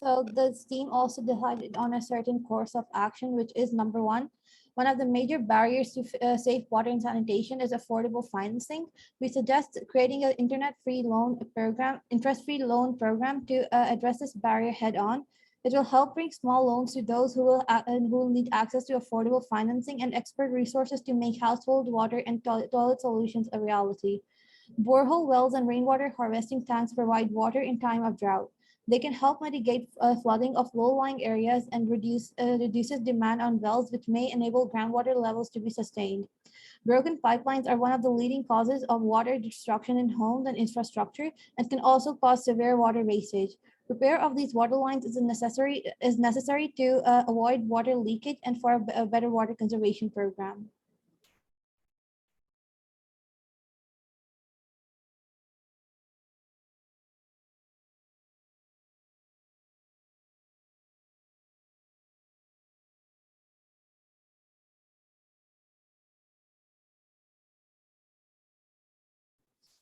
So this team also decided on a certain course of action, which is number one. One of the major barriers to safe water and sanitation is affordable financing. We suggest creating an interest-free loan program to address this barrier head-on. It will help bring small loans to those who will need access to affordable financing and expert resources to make household water and toilet solutions a reality. Borehole wells and rainwater harvesting tanks provide water in time of drought. They can help mitigate flooding of low-lying areas and reduces demand on wells, which may enable groundwater levels to be sustained. Broken pipelines are one of the leading causes of water destruction in homes and infrastructure and can also cause severe water wastage. Repair of these water lines is necessary to avoid water leakage and for a better water conservation program.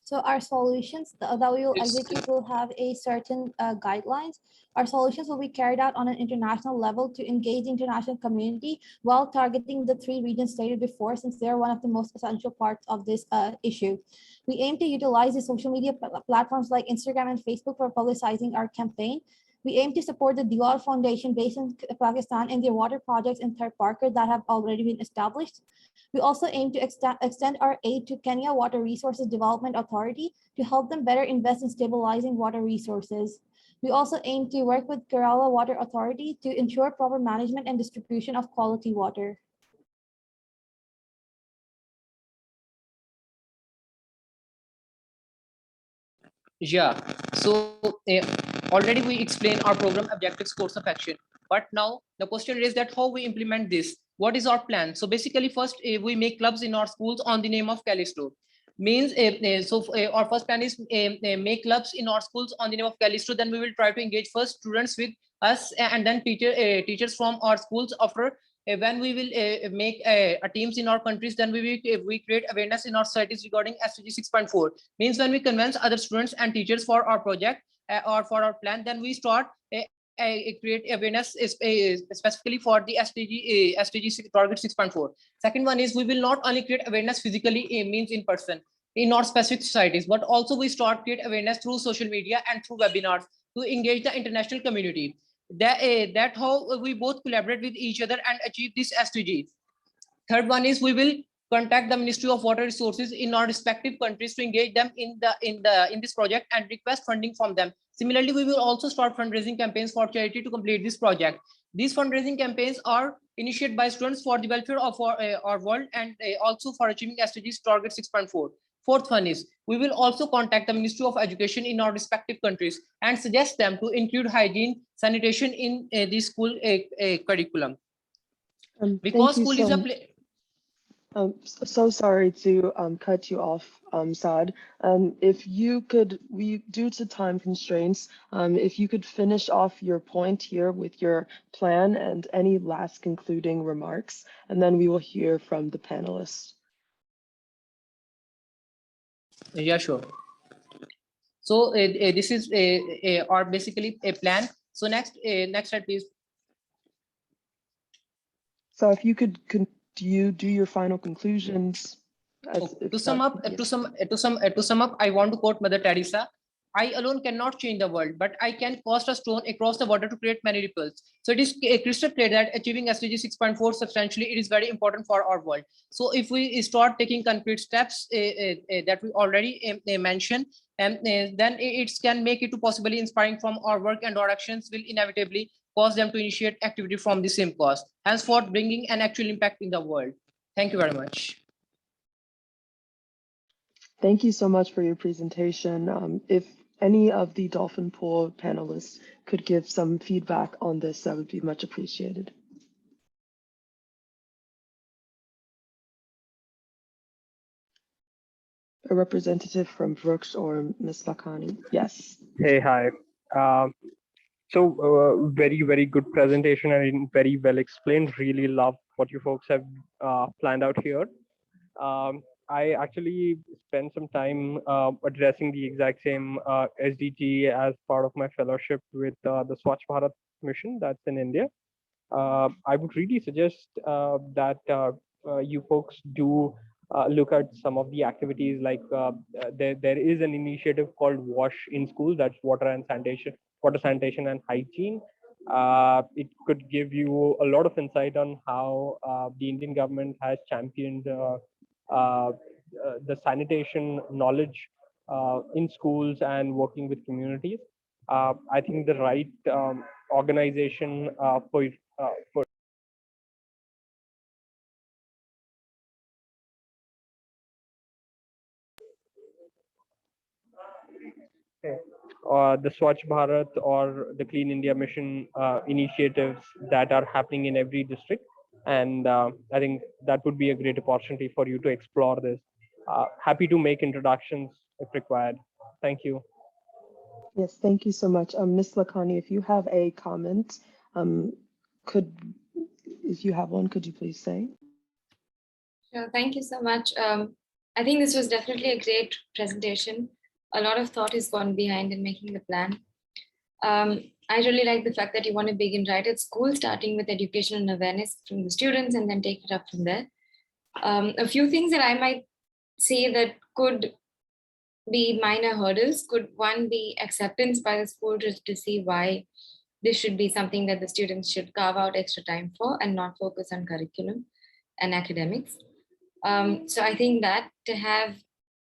So our solutions that we will execute will have a certain guidelines. Our solutions will be carried out on an international level to engage the international community while targeting the three regions stated before, since they are one of the most essential parts of this issue. We aim to utilize the social media platforms like Instagram and Facebook for publicizing our campaign. We aim to support the Diwar Foundation based in Pakistan and their water projects in Third Parker that have already been established. We also aim to extend our aid to Kenya Water Resources Development Authority to help them better invest in stabilizing water resources. We also aim to work with Kerala Water Authority to ensure proper management and distribution of quality water. Yeah, so already we explained our program objectives, course of action, but now the question is that how we implement this. What is our plan? So basically, first we make clubs in our schools on the name of Callisto. Means our first plan is make clubs in our schools on the name of Callisto. Then we will try to engage first students with us and then teachers from our schools. After when we will make teams in our countries, then we create awareness in our societies regarding SDG 6.4. Means when we convince other students and teachers for our project or for our plan, then we start create awareness specifically for the SDG target 6.4. Second one is we will not only create awareness physically, means in person in our specific societies, but also we start create awareness through social media and through webinars to engage the international community. That how we both collaborate with each other and achieve this SDG. Third one is we will contact the Ministry of Water Resources in our respective countries to engage them in this project and request funding from them. Similarly, we will also start fundraising campaigns for charity to complete this project. These fundraising campaigns are initiated by students for the welfare of our world and also for achieving SDGs target 6.4. Fourth one is we will also contact the Ministry of Education in our respective countries and suggest them to include hygiene, sanitation in the school curriculum. Because school is a place. So sorry to cut you off, Saad. If you could, due to time constraints, if you could finish off your point here with your plan and any last concluding remarks, and then we will hear from the panelists. Yeah, sure. So this is or basically a plan. So next slide, please. So if you could you do your final conclusions? To sum up, I want to quote Mother Teresa: "I alone cannot change the world, but I can cast a stone across the water to create many ripples." So it is crystal clear that achieving SDG 6.4 substantially, it is very important for our world. So if we start taking concrete steps that we already mentioned, and then it can make it to possibly inspiring from our work, and our actions will inevitably cause them to initiate activity from the same cause, henceforth bringing an actual impact in the world. Thank you very much. Thank you so much for your presentation. If any of the Dolphin Pool panelists could give some feedback on this, that would be much appreciated. A representative from Brooks or Ms. Lakhani? Yes. Hey, hi. Very, very good presentation and very well explained. Really love what you folks have planned out here. I actually spent some time addressing the exact same SDG as part of my fellowship with the Swachh Bharat mission that's in India. I would really suggest that you folks do look at some of the activities, like there is an initiative called WASH in School, that's water sanitation and hygiene. It could give you a lot of insight on how the Indian government has championed the sanitation knowledge in schools and working with communities. I think the right organization for the Swachh Bharat or the Clean India Mission initiatives that are happening in every district. And I think that would be a great opportunity for you to explore this. Happy to make introductions if required. Thank you. Yes, thank you so much. Ms. Lakhani, if you have a comment, if you have one, could you please say? Sure, thank you so much. I think this was definitely a great presentation. A lot of thought has gone behind in making the plan. I really like the fact that you want to begin right at school, starting with education and awareness from the students and then take it up from there. A few things that I might say that could be minor hurdles could, one, be acceptance by the school to see why this should be something that the students should carve out extra time for and not focus on curriculum and academics. So I think that to have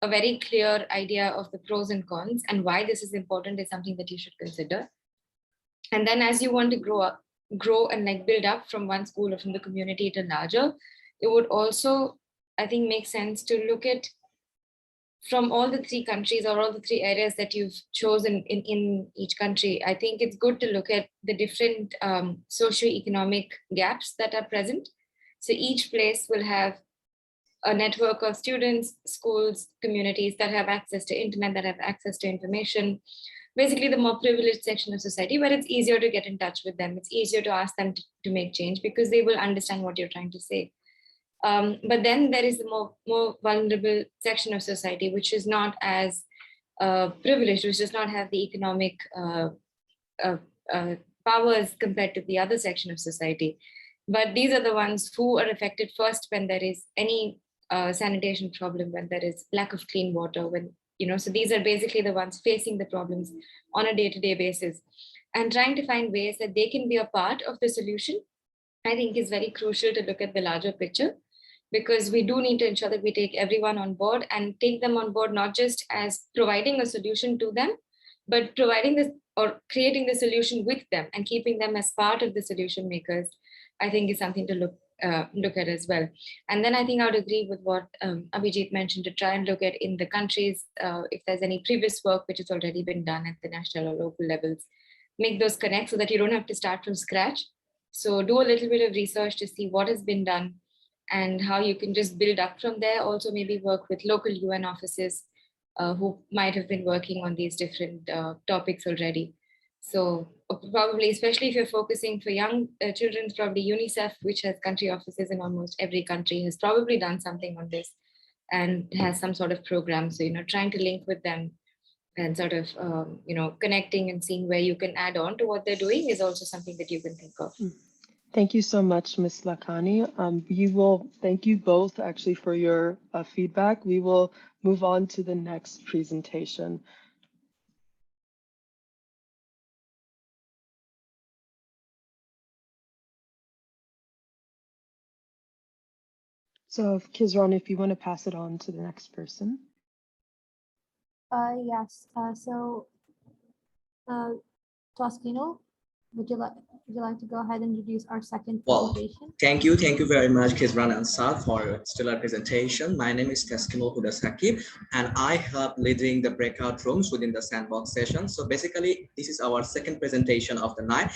a very clear idea of the pros and cons and why this is important is something that you should consider. And then as you want to grow and like build up from one school or from the community to larger, it would also, I think, make sense to look at from all the three countries or all the three areas that you've chosen in each country. I think it's good to look at the different socioeconomic gaps that are present. So each place will have a network of students, schools, communities that have access to internet, that have access to information, basically the more privileged section of society, where it's easier to get in touch with them. It's easier to ask them to make change because they will understand what you're trying to say. But then there is the more vulnerable section of society, which is not as privileged, which does not have the economic powers compared to the other section of society. But these are the ones who are affected first when there is any sanitation problem, when there is lack of clean water, when, so these are basically the ones facing the problems on a day-to-day basis. And trying to find ways that they can be a part of the solution, I think is very crucial to look at the larger picture, because we do need to ensure that we take everyone on board and take them on board, not just as providing a solution to them, but providing this or creating the solution with them and keeping them as part of the solution makers, I think is something to look at as well. And then I think I would agree with what Abhijit mentioned, to try and look at in the countries, if there's any previous work which has already been done at the national or local levels, make those connect so that you don't have to start from scratch. So do a little bit of research to see what has been done and how you can just build up from there. Also maybe work with local UN offices who might have been working on these different topics already. So probably, especially if you're focusing for young children, probably UNICEF, which has country offices in almost every country, has probably done something on this and has some sort of program. So, trying to link with them and sort of, connecting and seeing where you can add on to what they're doing is also something that you can think of. Thank you so much, Ms. Lakani. We will thank you both actually for your feedback. We will move on to the next presentation. So Kizron, if you want to pass it on to the next person. Yes. Toscano, would you like to go ahead and introduce our second presentation? Thank you very much, Kizran and Sal, for your stellar presentation. My name is Teskinul Hudasaki, and I help leading the breakout rooms within the sandbox session. So basically, this is our second presentation of the night.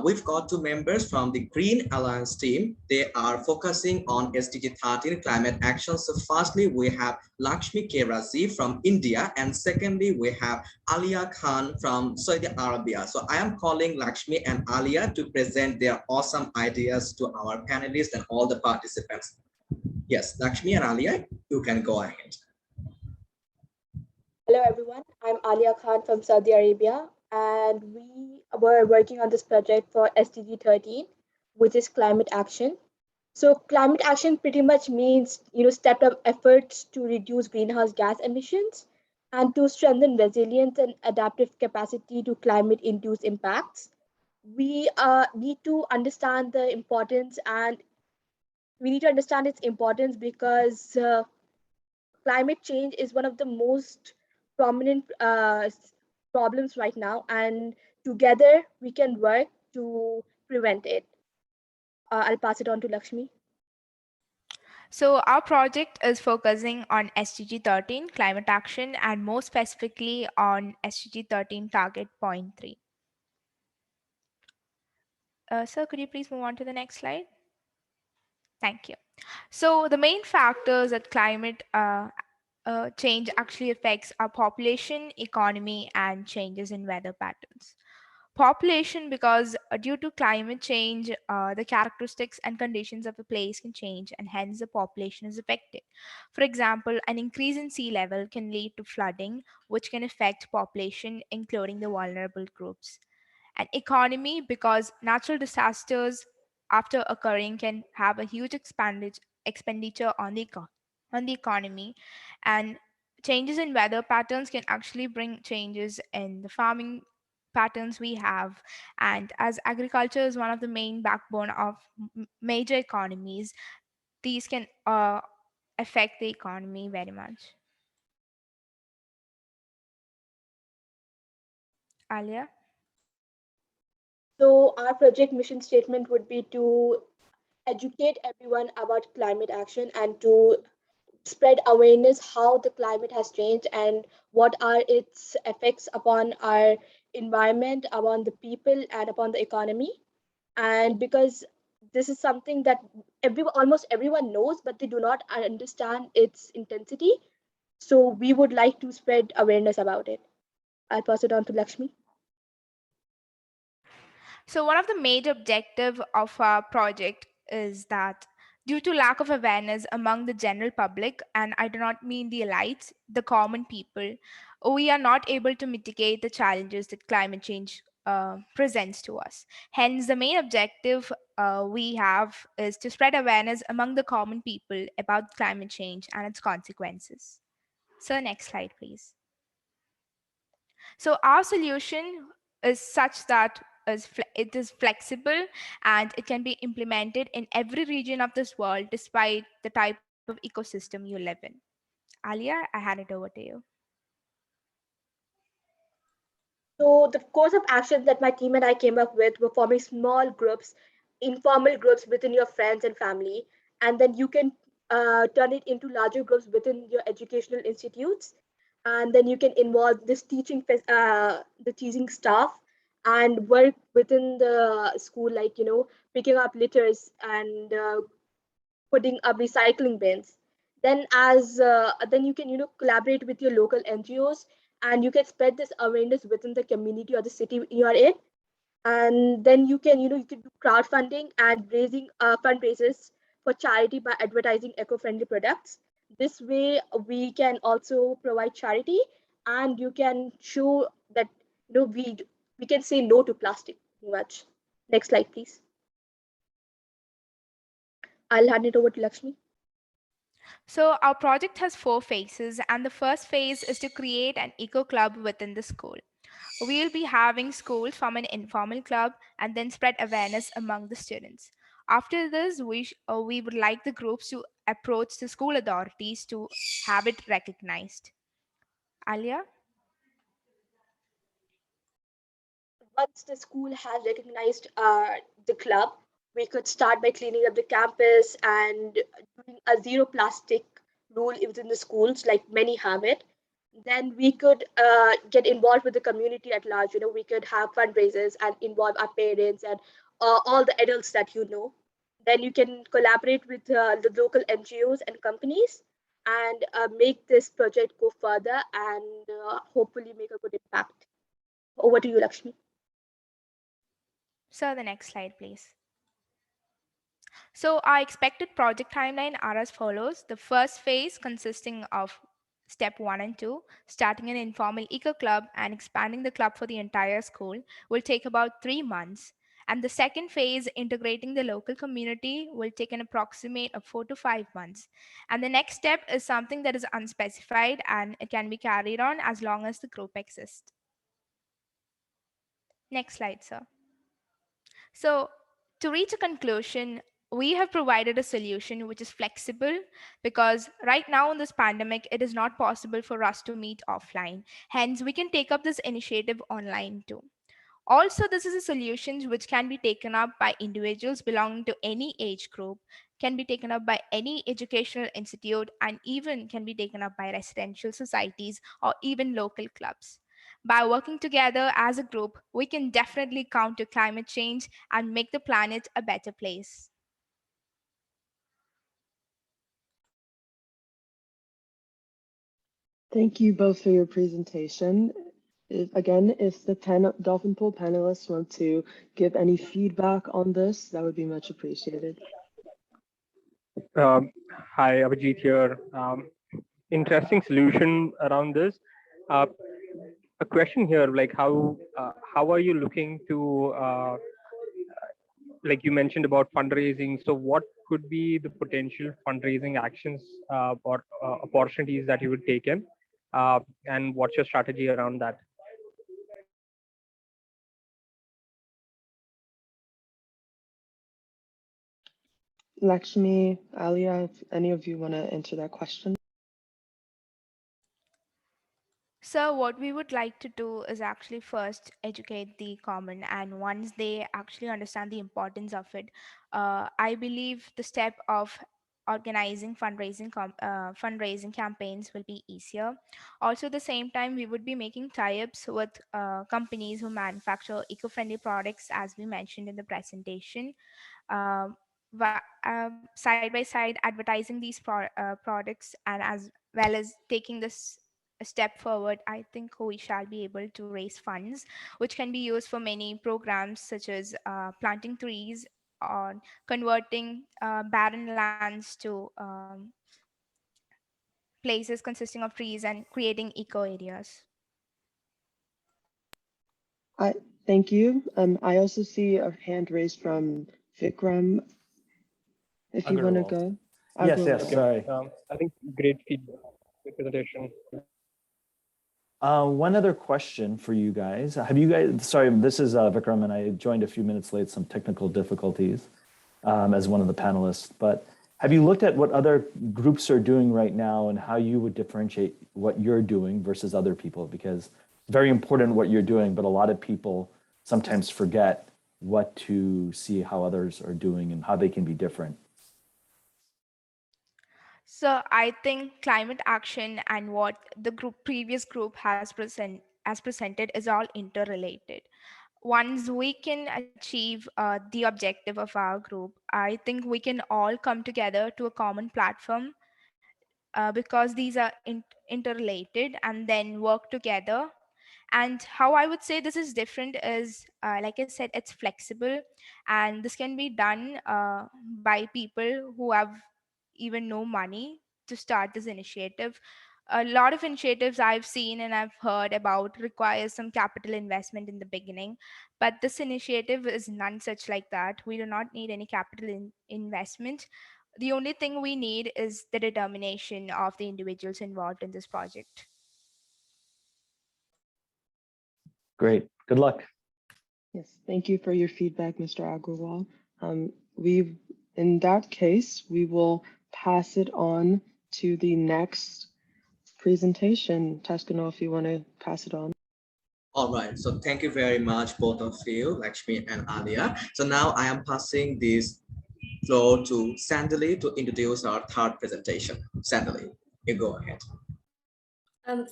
We've got two members from the Green Alliance team. They are focusing on SDG 13 climate action. So firstly, we have Lakshmi K. Razi from India, and secondly, we have Alia Khan from Saudi Arabia. So I am calling Lakshmi and Alia to present their awesome ideas to our panelists and all the participants. Yes, Lakshmi and Alia, you can go ahead. Hello everyone, I'm Alia Khan from Saudi Arabia, and we were working on this project for SDG 13, which is climate action. So climate action pretty much means, stepped up efforts to reduce greenhouse gas emissions and to strengthen resilience and adaptive capacity to climate-induced impacts. We need to understand the importance, and we need to understand its importance because climate change is one of the most prominent problems right now, and together we can work to prevent it. I'll pass it on to Lakshmi. So our project is focusing on SDG 13 climate action, and more specifically on SDG 13 target point 3. Sir, could you please move on to the next slide? Thank you. So the main factors that climate change actually affects our population, economy, and changes in weather patterns. Population, because due to climate change, the characteristics and conditions of a place can change, and hence the population is affected. For example, an increase in sea level can lead to flooding, which can affect population, including the vulnerable groups. And economy, because natural disasters after occurring can have a huge expenditure on the economy, and changes in weather patterns can actually bring changes in the farming patterns we have. And as agriculture is one of the main backbone of major economies, these can affect the economy very much. Alia? So our project mission statement would be to educate everyone about climate action and to spread awareness how the climate has changed and what are its effects upon our environment, upon the people, and upon the economy. And because this is something that almost everyone knows, but they do not understand its intensity, so we would like to spread awareness about it. I'll pass it on to Lakshmi. So one of the major objectives of our project is that due to lack of awareness among the general public, and I do not mean the elites, the common people, we are not able to mitigate the challenges that climate change presents to us. Hence, the main objective we have is to spread awareness among the common people about climate change and its consequences. So next slide, please. So our solution is such that it is flexible and it can be implemented in every region of this world despite the type of ecosystem you live in. Alia, I hand it over to you. So the course of actions that my team and I came up with were forming small groups, informal groups within your friends and family, and then you can turn it into larger groups within your educational institutes, and then you can involve this the teaching staff and work within the school, like picking up litters and putting up recycling bins. Then then you can collaborate with your local NGOs, and you can spread this awareness within the community or the city you are in. And then you can you can do crowdfunding and raising fundraisers for charity by advertising eco-friendly products. This way we can also provide charity, and you can show that we can say no to plastic pretty much. Next slide, please. I'll hand it over to Lakshmi. So our project has 4 phases, and the first phase is to create an eco club within the school. We'll be having schools form an informal club and then spread awareness among the students. After this, we would like the groups to approach the school authorities to have it recognized. Alia? Once the school has recognized the club, we could start by cleaning up the campus and doing a zero plastic rule within the schools, like many have it. Then we could get involved with the community at large. We could have fundraisers and involve our parents and all the adults that you know. Then you can collaborate with the local NGOs and companies and make this project go further and hopefully make a good impact. Over to you, Lakshmi. So the next slide, please. So our expected project timeline are as follows. The first phase consisting of step 1 and 2, starting an informal eco club and expanding the club for the entire school, will take about 3 months. And the second phase, integrating the local community, will take an approximate of 4 to 5 months. And the next step is something that is unspecified, and it can be carried on as long as the group exists. Next slide, sir. So to reach a conclusion, we have provided a solution which is flexible, because right now in this pandemic, it is not possible for us to meet offline. Hence, we can take up this initiative online too. Also, this is a solution which can be taken up by individuals belonging to any age group, can be taken up by any educational institute, and even can be taken up by residential societies or even local clubs. By working together as a group, we can definitely counter climate change and make the planet a better place. Thank you both for your presentation. Again, if the Dolphin Pool panelists want to give any feedback on this, that would be much appreciated. Hi, Abhijit here. Interesting solution around this. A question here, like how are you looking to, like you mentioned about fundraising. So what could be the potential fundraising actions or opportunities that you would take in? And what's your strategy around that? Lakshmi, Alia, if any of you want to answer that question. So what we would like to do is actually first educate the common, and once they actually understand the importance of it, I believe the step of organizing fundraising campaigns will be easier. Also, at the same time, we would be making tie-ups with companies who manufacture eco-friendly products, as we mentioned in the presentation. Side by side, advertising these products, and as well as taking this a step forward, I think we shall be able to raise funds which can be used for many programs, such as planting trees or converting barren lands to places consisting of trees and creating eco areas. Thank you. I also see a hand raised from Vikram. If you want to go. Yes, sorry. I think great feedback, good presentation. One other question for you guys. Have you guys, sorry, this is Vikram, and I joined a few minutes late, some technical difficulties as one of the panelists, but have you looked at what other groups are doing right now and how you would differentiate what you're doing versus other people? Because it's very important what you're doing, but a lot of people sometimes forget what to see how others are doing and how they can be different. So I think climate action and what the previous group has presented is all interrelated. once we can achieve the objective of our group, I think we can all come together to a common platform because these are interrelated, and then work together. And how I would say this is different is, like I said, it's flexible, and this can be done by people who have even no money to start this initiative. A lot of initiatives I've seen and I've heard about requires some capital investment in the beginning, but this initiative is none such like that. We do not need any capital investment. The only thing we need is the determination of the individuals involved in this project. Great. Good luck. Yes, thank you for your feedback, Mr. Agrawal. In that case, we will pass it on to the next presentation. Taskano, if you want to pass it on. All right, so thank you very much, both of you, Lakshmi and Alia. So now I am passing this floor to Sandali to introduce our third presentation. Sandali, you go ahead.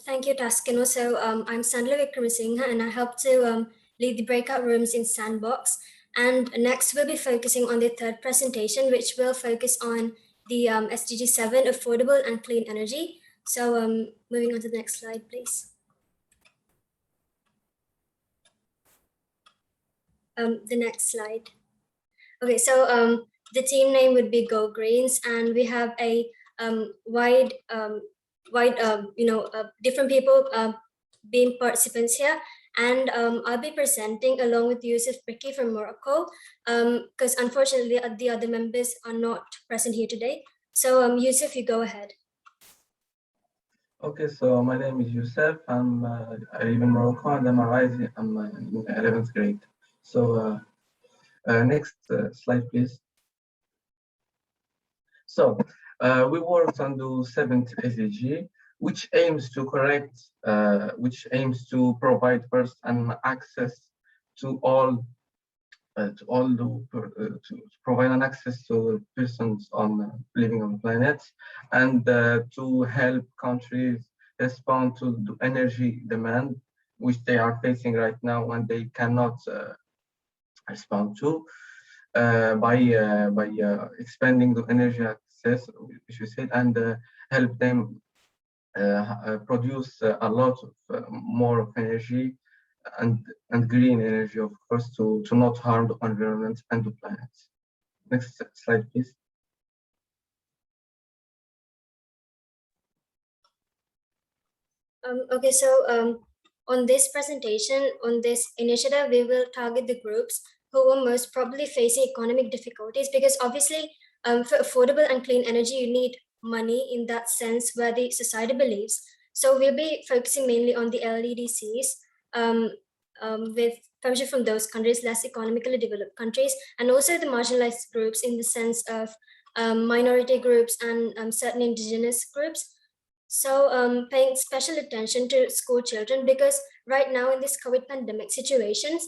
Thank you, Taskano. So I'm Sandali Vikramasinghe, and I help to lead the breakout rooms in Sandbox. And next, we'll be focusing on the third presentation, which will focus on the SDG 7, affordable and clean energy. So moving on to the next slide, please. The next slide. Okay, so the team name would be Go Greens, and we have a wide, different people being participants here. And I'll be presenting along with Yusuf Briki from Morocco, because unfortunately the other members are not present here today. So Yusuf, you go ahead. Okay, so my name is Yusuf. I live in Morocco, and I'm in 11th grade. So next slide, please. So we worked on the 7th SDG, which aims to provide first an access to provide an access to persons living on the planet, and to help countries respond to the energy demand which they are facing right now and they cannot respond to by expanding the energy access, which we said, and help them produce a lot of more of energy and green energy, of course, to not harm the environment and the planet. Next slide, please. Okay, so on this presentation, on this initiative, we will target the groups who are most probably facing economic difficulties, because obviously for affordable and clean energy, you need money in that sense where the society believes. So we'll be focusing mainly on the LDCs with permission from those countries, less economically developed countries, and also the marginalized groups in the sense of minority groups and certain indigenous groups. So paying special attention to school children, because right now in this COVID pandemic situations,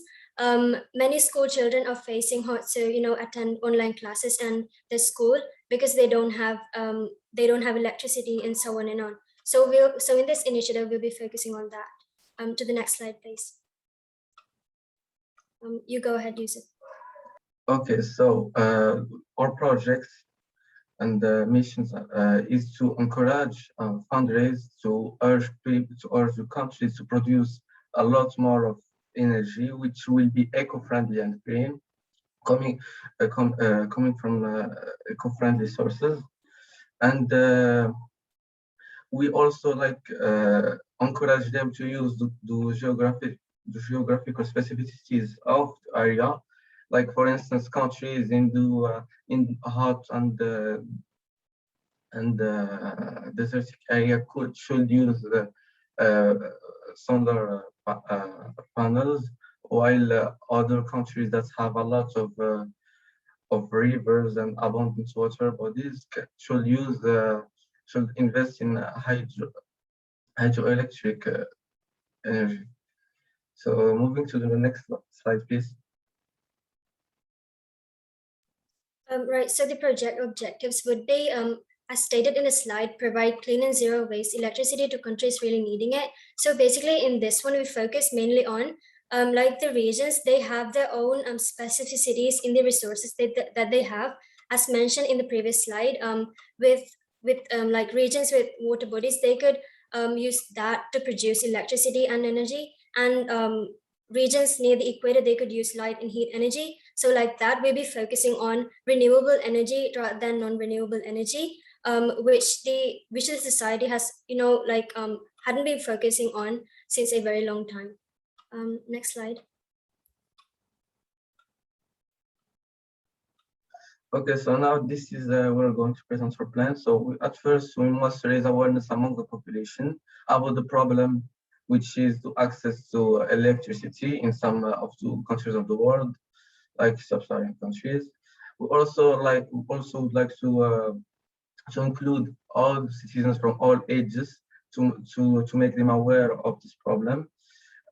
many school children are facing hard to attend online classes and the school because they don't have electricity and so on and on. So in this initiative we'll be focusing on that. To the next slide, please. You go ahead, Yusuf. Okay, so our projects and the missions is to encourage fundraise, to urge people, to urge the countries to produce a lot more of energy, which will be eco-friendly and green, coming from eco-friendly sources. And we also encourage them to use the geographical specificities of the area. Like, for instance, countries in the hot and desertic area should use solar panels, while other countries that have a lot of rivers and abundant water bodies should invest in hydroelectric energy. So moving to the next slide, please. Right, so the project objectives would be, as stated in the slide, provide clean and zero waste electricity to countries really needing it. So basically in this one, we focus mainly on like the regions, they have their own specificities in the resources that they have, as mentioned in the previous slide. With like regions with water bodies, they could use that to produce electricity and energy, and regions near the equator, they could use light and heat energy. So like that, we'll be focusing on renewable energy rather than non-renewable energy, which the society has, hadn't been focusing on since a very long time. Next slide. Okay, so now this is we're going to present our plan. So at first, we must raise awareness among the population about the problem, which is the access to electricity in some of the countries of the world, like sub-Saharan countries. We also would like to include all citizens from all ages to make them aware of this problem.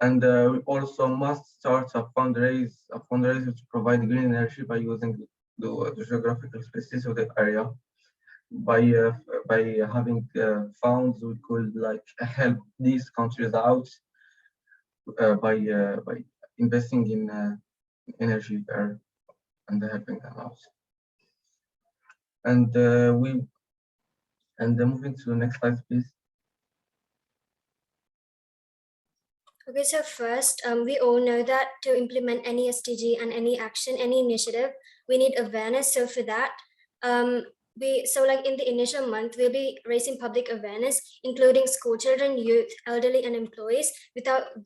And we also must start a fundraiser to provide green energy by using the geographical spaces of the area. By having funds, we could like help these countries out by investing in energy there and helping them out. And moving to the next slide, please. Okay, so first, we all know that to implement any SDG and any action, any initiative, we need awareness. So for that, like in the initial month, we'll be raising public awareness, including school children, youth, elderly, and employees, without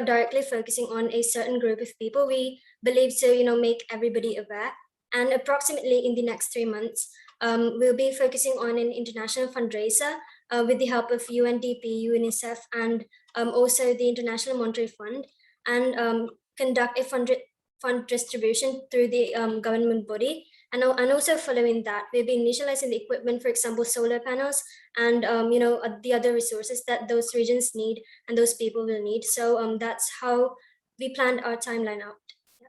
directly focusing on a certain group of people. We believe to, make everybody aware. And approximately in the next 3 months, we'll be focusing on an international fundraiser with the help of UNDP, UNICEF, and also the International Monetary Fund, and conduct a fund distribution through the government body. And also following that, we'll be initializing the equipment, for example, solar panels, and the other resources that those regions need and those people will need. So that's how we planned our timeline out. Yeah.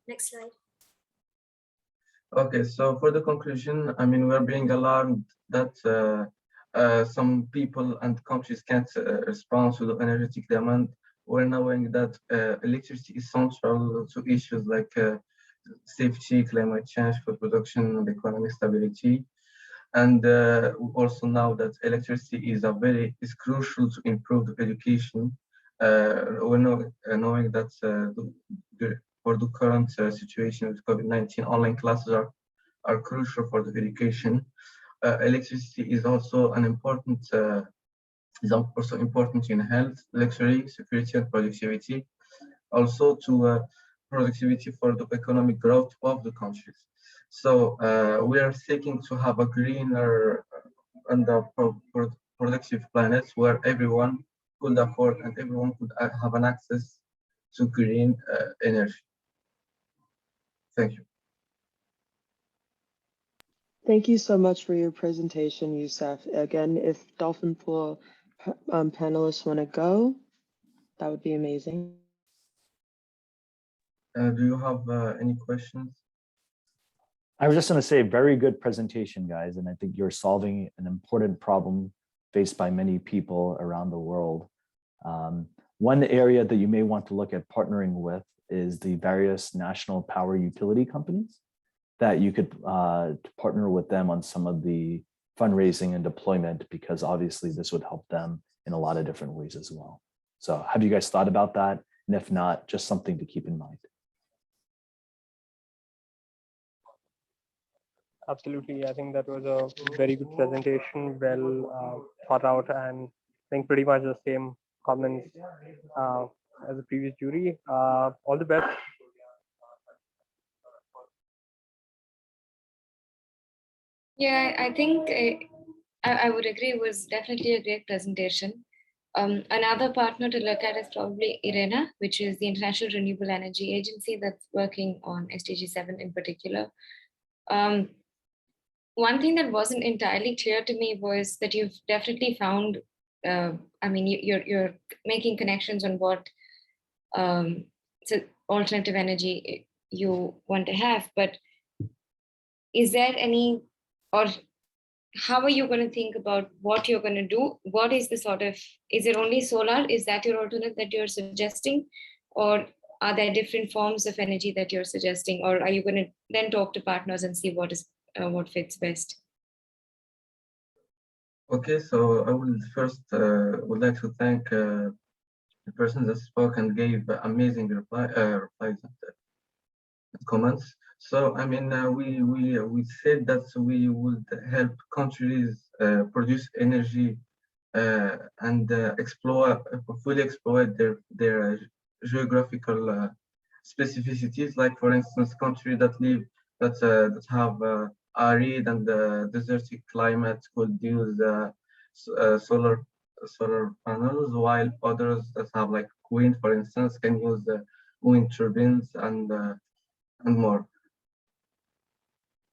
Next slide. Okay, so for the conclusion, I mean, we're being alarmed that some people and countries can't respond to the energetic demand. We're knowing that electricity is central to issues like safety, climate change, food production, and economic stability. And we also know that electricity is crucial to improve the education. We're knowing that for the current situation with COVID-19, online classes are crucial for the education. Electricity is also an important in health, luxury, security, and productivity. Also to productivity for the economic growth of the countries. So we are seeking to have a greener and a productive planet where everyone could afford and everyone could have an access to green energy. Thank you. Thank you so much for your presentation, Youssef. Again, if Dolphin Pool panelists want to go, that would be amazing. Do you have any questions? I was just going to say, very good presentation, guys. And I think you're solving an important problem faced by many people around the world. One area that you may want to look at partnering with is the various national power utility companies, that you could partner with them on some of the fundraising and deployment, because obviously this would help them in a lot of different ways as well. So have you guys thought about that? And if not, just something to keep in mind. Absolutely. I think that was a very good presentation, well thought out, and I think pretty much the same comments as the previous jury. All the best. Yeah, I think I would agree. It was definitely a great presentation. Another partner to look at is probably ADRIANA, which is the International Renewable Energy Agency that's working on SDG 7 in particular. One thing that wasn't entirely clear to me was that you've definitely found, I mean, you're making connections on what so alternative energy you want to have, but is there any, or how are you going to think about what you're going to do? What is the sort of, is it only solar? Is that your alternate that you're suggesting? Or are there different forms of energy that you're suggesting? Or are you going to then talk to partners and see what fits best? Okay, so I will first would like to thank the person that spoke and gave amazing replies and comments. So I mean, we said that we would help countries produce energy and fully exploit their geographical specificities. Like for instance, countries that have arid and desertic climate could use solar panels, while others that have like wind, for instance, can use wind turbines and more.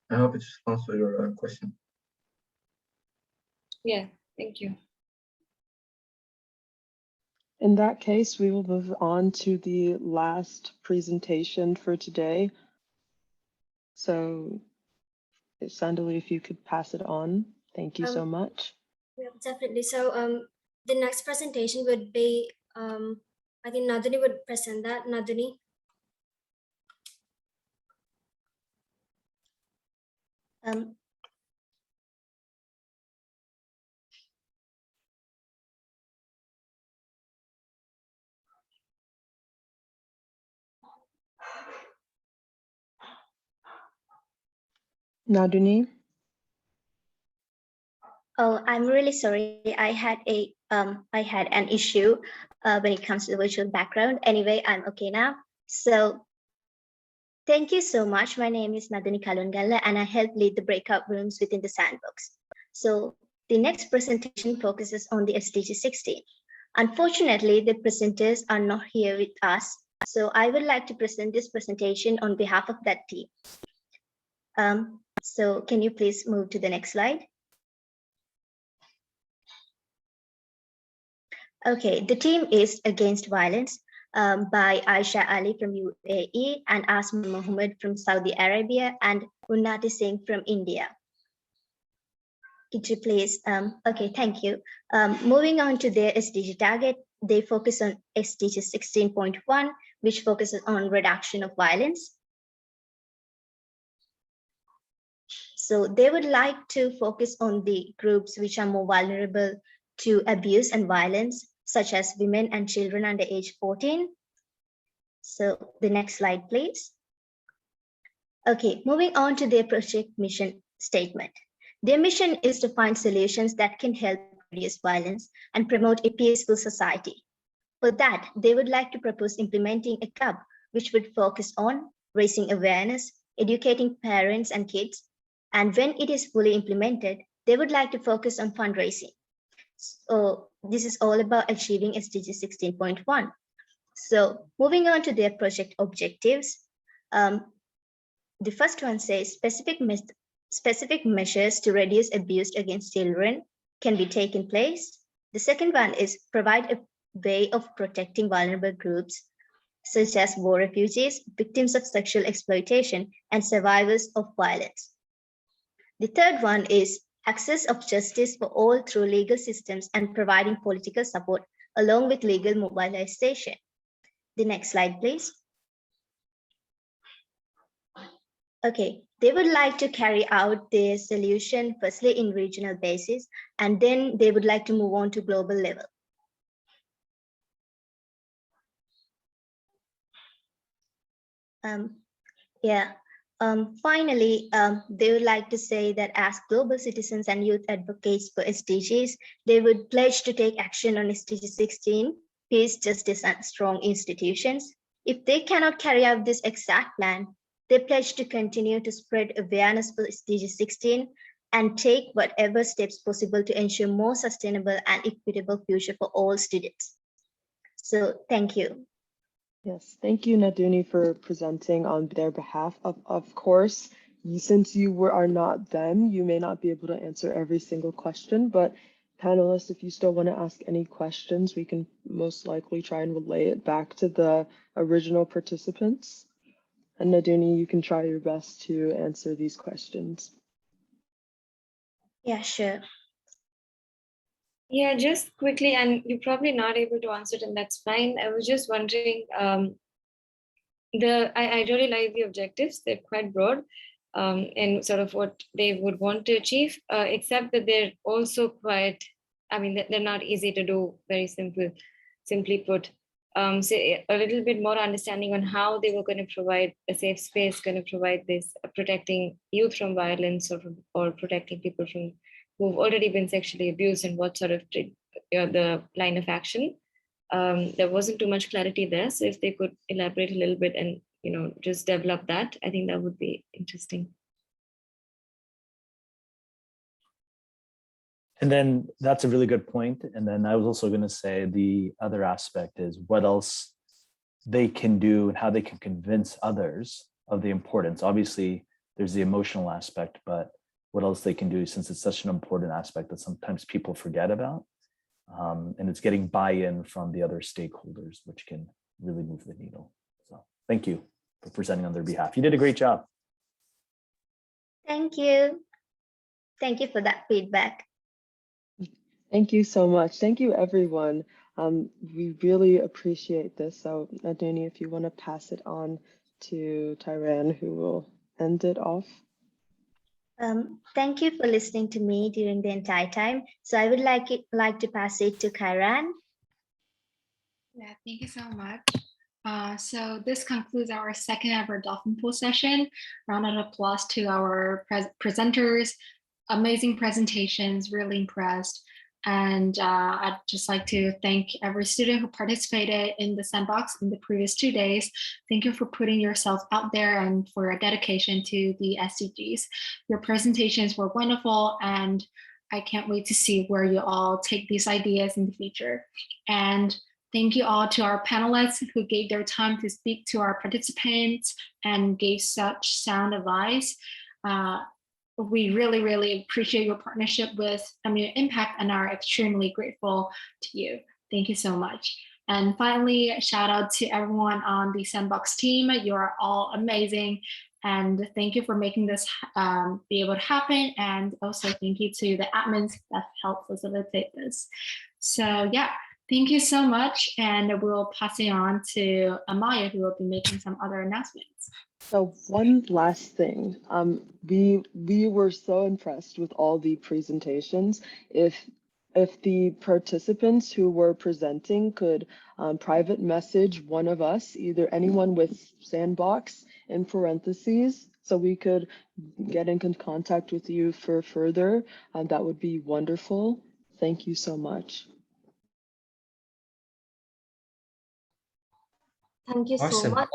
I hope it responds to your question. Yeah, thank you. In that case, we will move on to the last presentation for today. So, Sandali, if you could pass it on. Thank you so much. Yeah, definitely. So the next presentation would be, I think Nadini would present that. Nadini. Nadini? Oh, I'm really sorry. I had an issue when it comes to the virtual background. Anyway, I'm okay now. So thank you so much. My name is Nadini Kalungalla and I help lead the breakout rooms within the sandbox. So the next presentation focuses on the SDG 16. Unfortunately, the presenters are not here with us. So I would like to present this presentation on behalf of that team. So can you please move to the next slide? Okay, the team is Against Violence by Aisha Ali from UAE and Asma Mohammed from Saudi Arabia and Unnati Singh from India. Could you please, okay, thank you. Moving on to their SDG target, they focus on SDG 16.1, which focuses on reduction of violence. So they would like to focus on the groups which are more vulnerable to abuse and violence, such as women and children under age 14. So the next slide, please. Okay, moving on to their project mission statement. Their mission is to find solutions that can help reduce violence and promote a peaceful society. For that, they would like to propose implementing a club which would focus on raising awareness, educating parents and kids, and when it is fully implemented, they would like to focus on fundraising. So this is all about achieving SDG 16.1. So moving on to their project objectives, the first one says specific measures to reduce abuse against children can be taken place. The second one is provide a way of protecting vulnerable groups, such as war refugees, victims of sexual exploitation, and survivors of violence. The third one is access of justice for all through legal systems and providing political support along with legal mobilization. The next slide, please. Okay, they would like to carry out their solution firstly in regional basis, and then they would like to move on to global level. Finally, they would like to say that as global citizens and youth advocates for SDGs, they would pledge to take action on SDG 16, peace, justice, and strong institutions. If they cannot carry out this exact plan, they pledge to continue to spread awareness for SDG 16 and take whatever steps possible to ensure more sustainable and equitable future for all students. So thank you. Yes, thank you, Naduni, for presenting on their behalf. Of course, since you are not them, you may not be able to answer every single question, but panelists, if you still want to ask any questions, we can most likely try and relay it back to the original participants. And Naduni, you can try your best to answer these questions. Yeah, sure. Yeah, just quickly, and you're probably not able to answer it, and that's fine. I was just wondering, I really like the objectives. They're quite broad, and sort of what they would want to achieve, except that they're also quite, I mean, they're not easy to do, very simply put. So a little bit more understanding on how they were going to provide a safe space, going to provide this, protecting youth from violence, or protecting people from who've already been sexually abused, and what sort of the line of action. There wasn't too much clarity there. So if they could elaborate a little bit and, just develop that, I think that would be interesting. And then that's a really good point. And then I was also going to say the other aspect is what else they can do and how they can convince others of the importance. Obviously, there's the emotional aspect, but what else they can do, since it's such an important aspect that sometimes people forget about. And it's getting buy-in from the other stakeholders, which can really move the needle. So thank you for presenting on their behalf. You did a great job. Thank you. Thank you for that feedback. Thank you so much. Thank you, everyone. We really appreciate this. So Adoni, if you want to pass it on to Tyran, who will end it off. Thank you for listening to me during the entire time. So I would like to pass it to Kairan. Yeah, thank you so much. So this concludes our second ever Dolphin Pool session. Round of applause to our presenters. Amazing presentations, really impressed. And I'd just like to thank every student who participated in the sandbox in the previous 2 days. Thank you for putting yourself out there and for your dedication to the SDGs. Your presentations were wonderful, and I can't wait to see where you all take these ideas in the future. And thank you all to our panelists who gave their time to speak to our participants and gave such sound advice. We really, really appreciate your partnership with Impact and are extremely grateful to you. Thank you so much. And finally, shout out to everyone on the Sandbox team. You are all amazing. And thank you for making this be able to happen. And also thank you to the admins that helped facilitate this. So yeah, thank you so much. And we'll pass it on to Amaya, who will be making some other announcements. So one last thing, we were so impressed with all the presentations. If the participants who were presenting could private message one of us, either anyone with Sandbox in parentheses, so we could get in contact with you for further, that would be wonderful. Thank you so much. Thank you so much.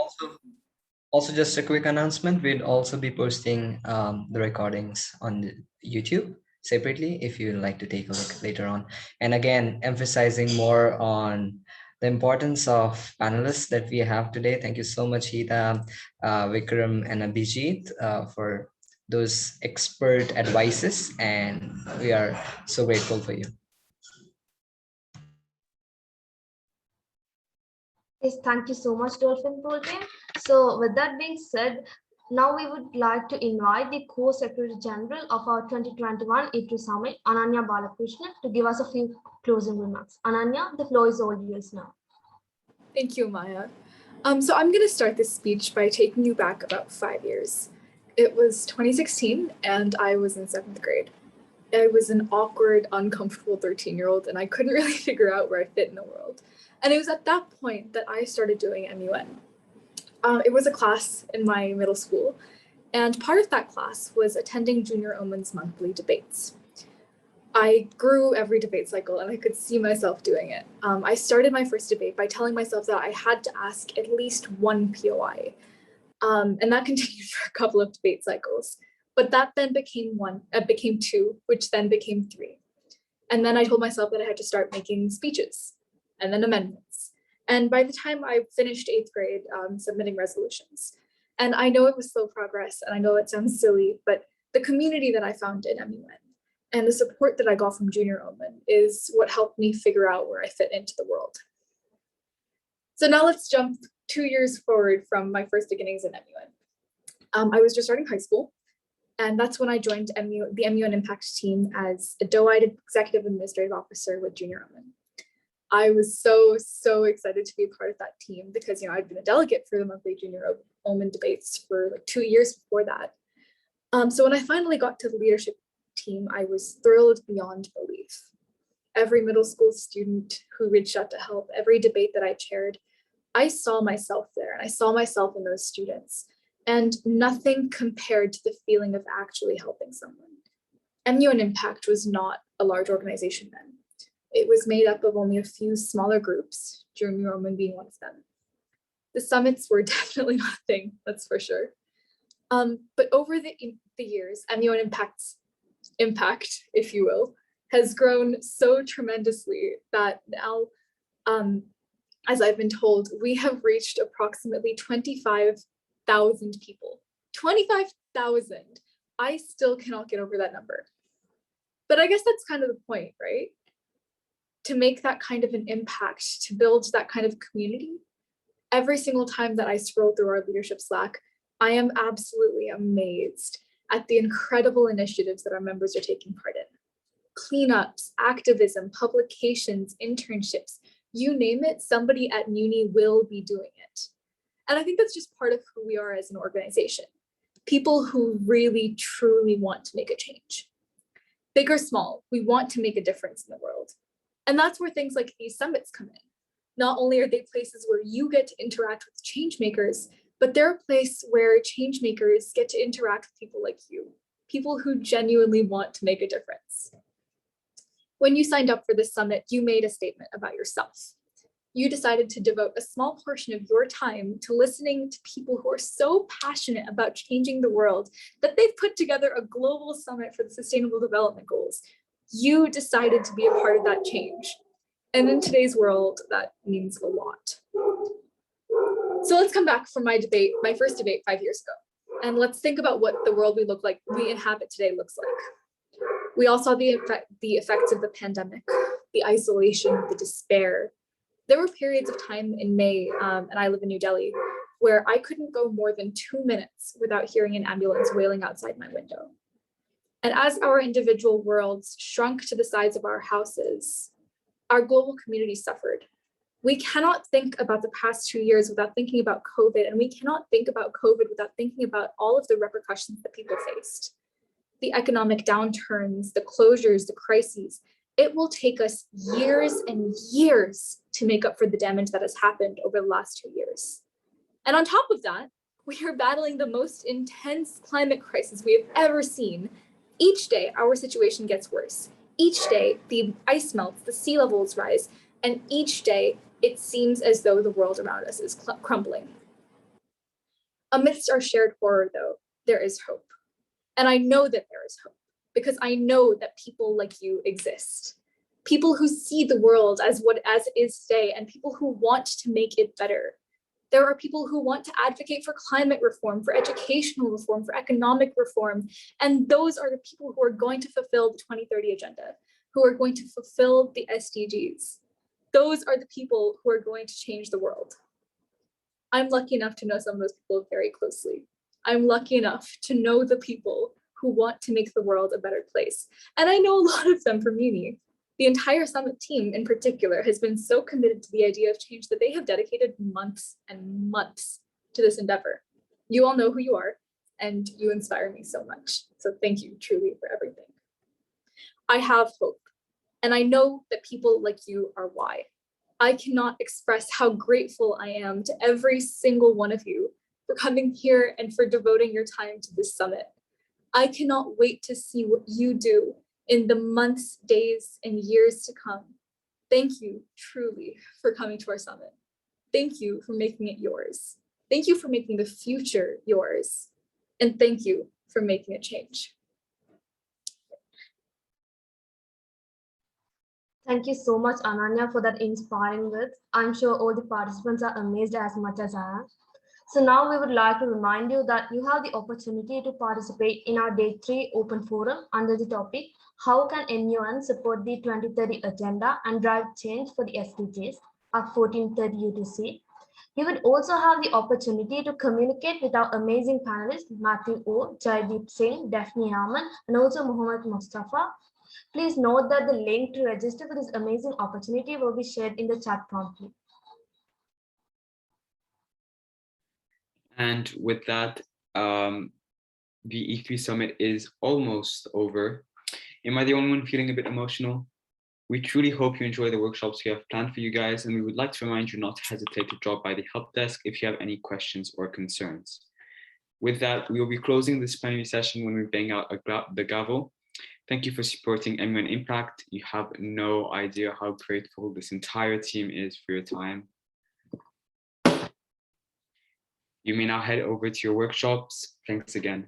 Also, just a quick announcement, we'll also be posting the recordings on YouTube separately if you'd like to take a look later on. And again, emphasizing more on the importance of panelists that we have today. Thank you so much, Hita, Vikram, and Abhijit for those expert advices, and we are so grateful for you. Yes, thank you so much, Dolphin Pool team. So with that being said, now we would like to invite the Co-Secretary General of our 2021 ITRI Summit, Ananya Balakrishnan, to give us a few closing remarks. Ananya, the floor is all yours now. Thank you, Maya. So I'm going to start this speech by taking you back about 5 years. It was 2016 and I was in 7th grade. I was an awkward, uncomfortable 13-year-old and I couldn't really figure out where I fit in the world. And it was at that point that I started doing MUN. It was a class in my middle school, and part of that class was attending Junior Omen's monthly debates. I grew every debate cycle and I could see myself doing it. I started my first debate by telling myself that I had to ask at least one POI. And that continued for a couple of debate cycles. But that then became two, which then became 3. And then I told myself that I had to start making speeches and then amendments. And by the time I finished 8th grade, submitting resolutions. And I know it was slow progress, and I know it sounds silly, but the community that I found in MUN and the support that I got from Junior Omen is what helped me figure out where I fit into the world. So now let's jump 2 years forward from my first beginnings in MUN. I was just starting high school, And that's when I joined the MUN Impact team as a DOID Executive Administrative Officer with Junior Oman. I was so excited to be a part of that team because, I'd been a delegate for the monthly Junior Oman debates for like 2 years before that. So when I finally got to the leadership team, I was thrilled beyond belief. Every middle school student who reached out to help, every debate that I chaired, I saw myself there and I saw myself in those students. And nothing compared to the feeling of actually helping someone. MUN Impact was not a large organization then. It was made up of only a few smaller groups, Junior Oman being one of them. The summits were definitely not a thing, that's for sure. But over the years, MUN Impact's impact, if you will, has grown so tremendously that now, as I've been told, we have reached approximately 25,000 people. 25,000. I still cannot get over that number. But I guess that's kind of the point, right? To make that kind of an impact, to build that kind of community. Every single time that I scroll through our leadership Slack, I am absolutely amazed at the incredible initiatives that our members are taking part in. Cleanups, activism, publications, internships, you name it, somebody at Muni will be doing it. And I think that's just part of who we are as an organization. People who really, truly want to make a change. Big or small, we want to make a difference in the world. And that's where things like these summits come in. Not only are they places where you get to interact with change makers, but they're a place where change makers get to interact with people like you, people who genuinely want to make a difference. When you signed up for this summit, you made a statement about yourself. You decided to devote a small portion of your time to listening to people who are so passionate about changing the world that they've put together a global summit for the Sustainable Development Goals. You decided to be a part of that change. And in today's world, that means a lot. So let's come back from my first debate 5 years ago. And let's think about what the world we inhabit today looks like. We all saw the effects of the pandemic, the isolation, the despair. There were periods of time in May, and I live in New Delhi, where I couldn't go more than 2 minutes without hearing an ambulance wailing outside my window. And as our individual worlds shrunk to the size of our houses, our global community suffered. We cannot think about the past 2 years without thinking about COVID, and we cannot think about COVID without thinking about all of the repercussions that people faced. The economic downturns, the closures, the crises. It will take us years and years to make up for the damage that has happened over the last 2 years. And on top of that, we are battling the most intense climate crisis we have ever seen. Each day, our situation gets worse. Each day, the ice melts, the sea levels rise, and each day, it seems as though the world around us is crumbling. Amidst our shared horror, though, there is hope. And I know that there is hope because I know that people like you exist. People who see the world as it is today and people who want to make it better. There are people who want to advocate for climate reform, for educational reform, for economic reform. And those are the people who are going to fulfill the 2030 agenda, who are going to fulfill the SDGs. Those are the people who are going to change the world. I'm lucky enough to know some of those people very closely. I'm lucky enough to know the people who want to make the world a better place. And I know a lot of them from uni. The entire summit team in particular has been so committed to the idea of change that they have dedicated months and months to this endeavor. You all know who you are, and you inspire me so much. So thank you truly for everything. I have hope, and I know that people like you are why. I cannot express how grateful I am to every single one of you for coming here and for devoting your time to this summit. I cannot wait to see what you do in the months, days, and years to come. Thank you truly for coming to our summit. Thank you for making it yours. Thank you for making the future yours. And thank you for making a change. Thank you so much, Ananya, for that inspiring words. I'm sure all the participants are amazed as much as I am. So now we would like to remind you that you have the opportunity to participate in our Day 3 open forum under the topic, how can MUN support the 2030 agenda and drive change for the SDGs at 14:30 UTC. He would also have the opportunity to communicate with our amazing panelists, Matthew O, Jaideep Singh, Daphne Harman, and also Muhammad Mustafa. Please note that the link to register for this amazing opportunity will be shared in the chat promptly. And with that, the E3 Summit is almost over. Am I the only one feeling a bit emotional? We truly hope you enjoy the workshops we have planned for you guys, and we would like to remind you not to hesitate to drop by the help desk if you have any questions or concerns. With that, we will be closing this plenary session when we bang out the gavel. Thank you for supporting MUN Impact. You have no idea how grateful this entire team is for your time. You may now head over to your workshops. Thanks again.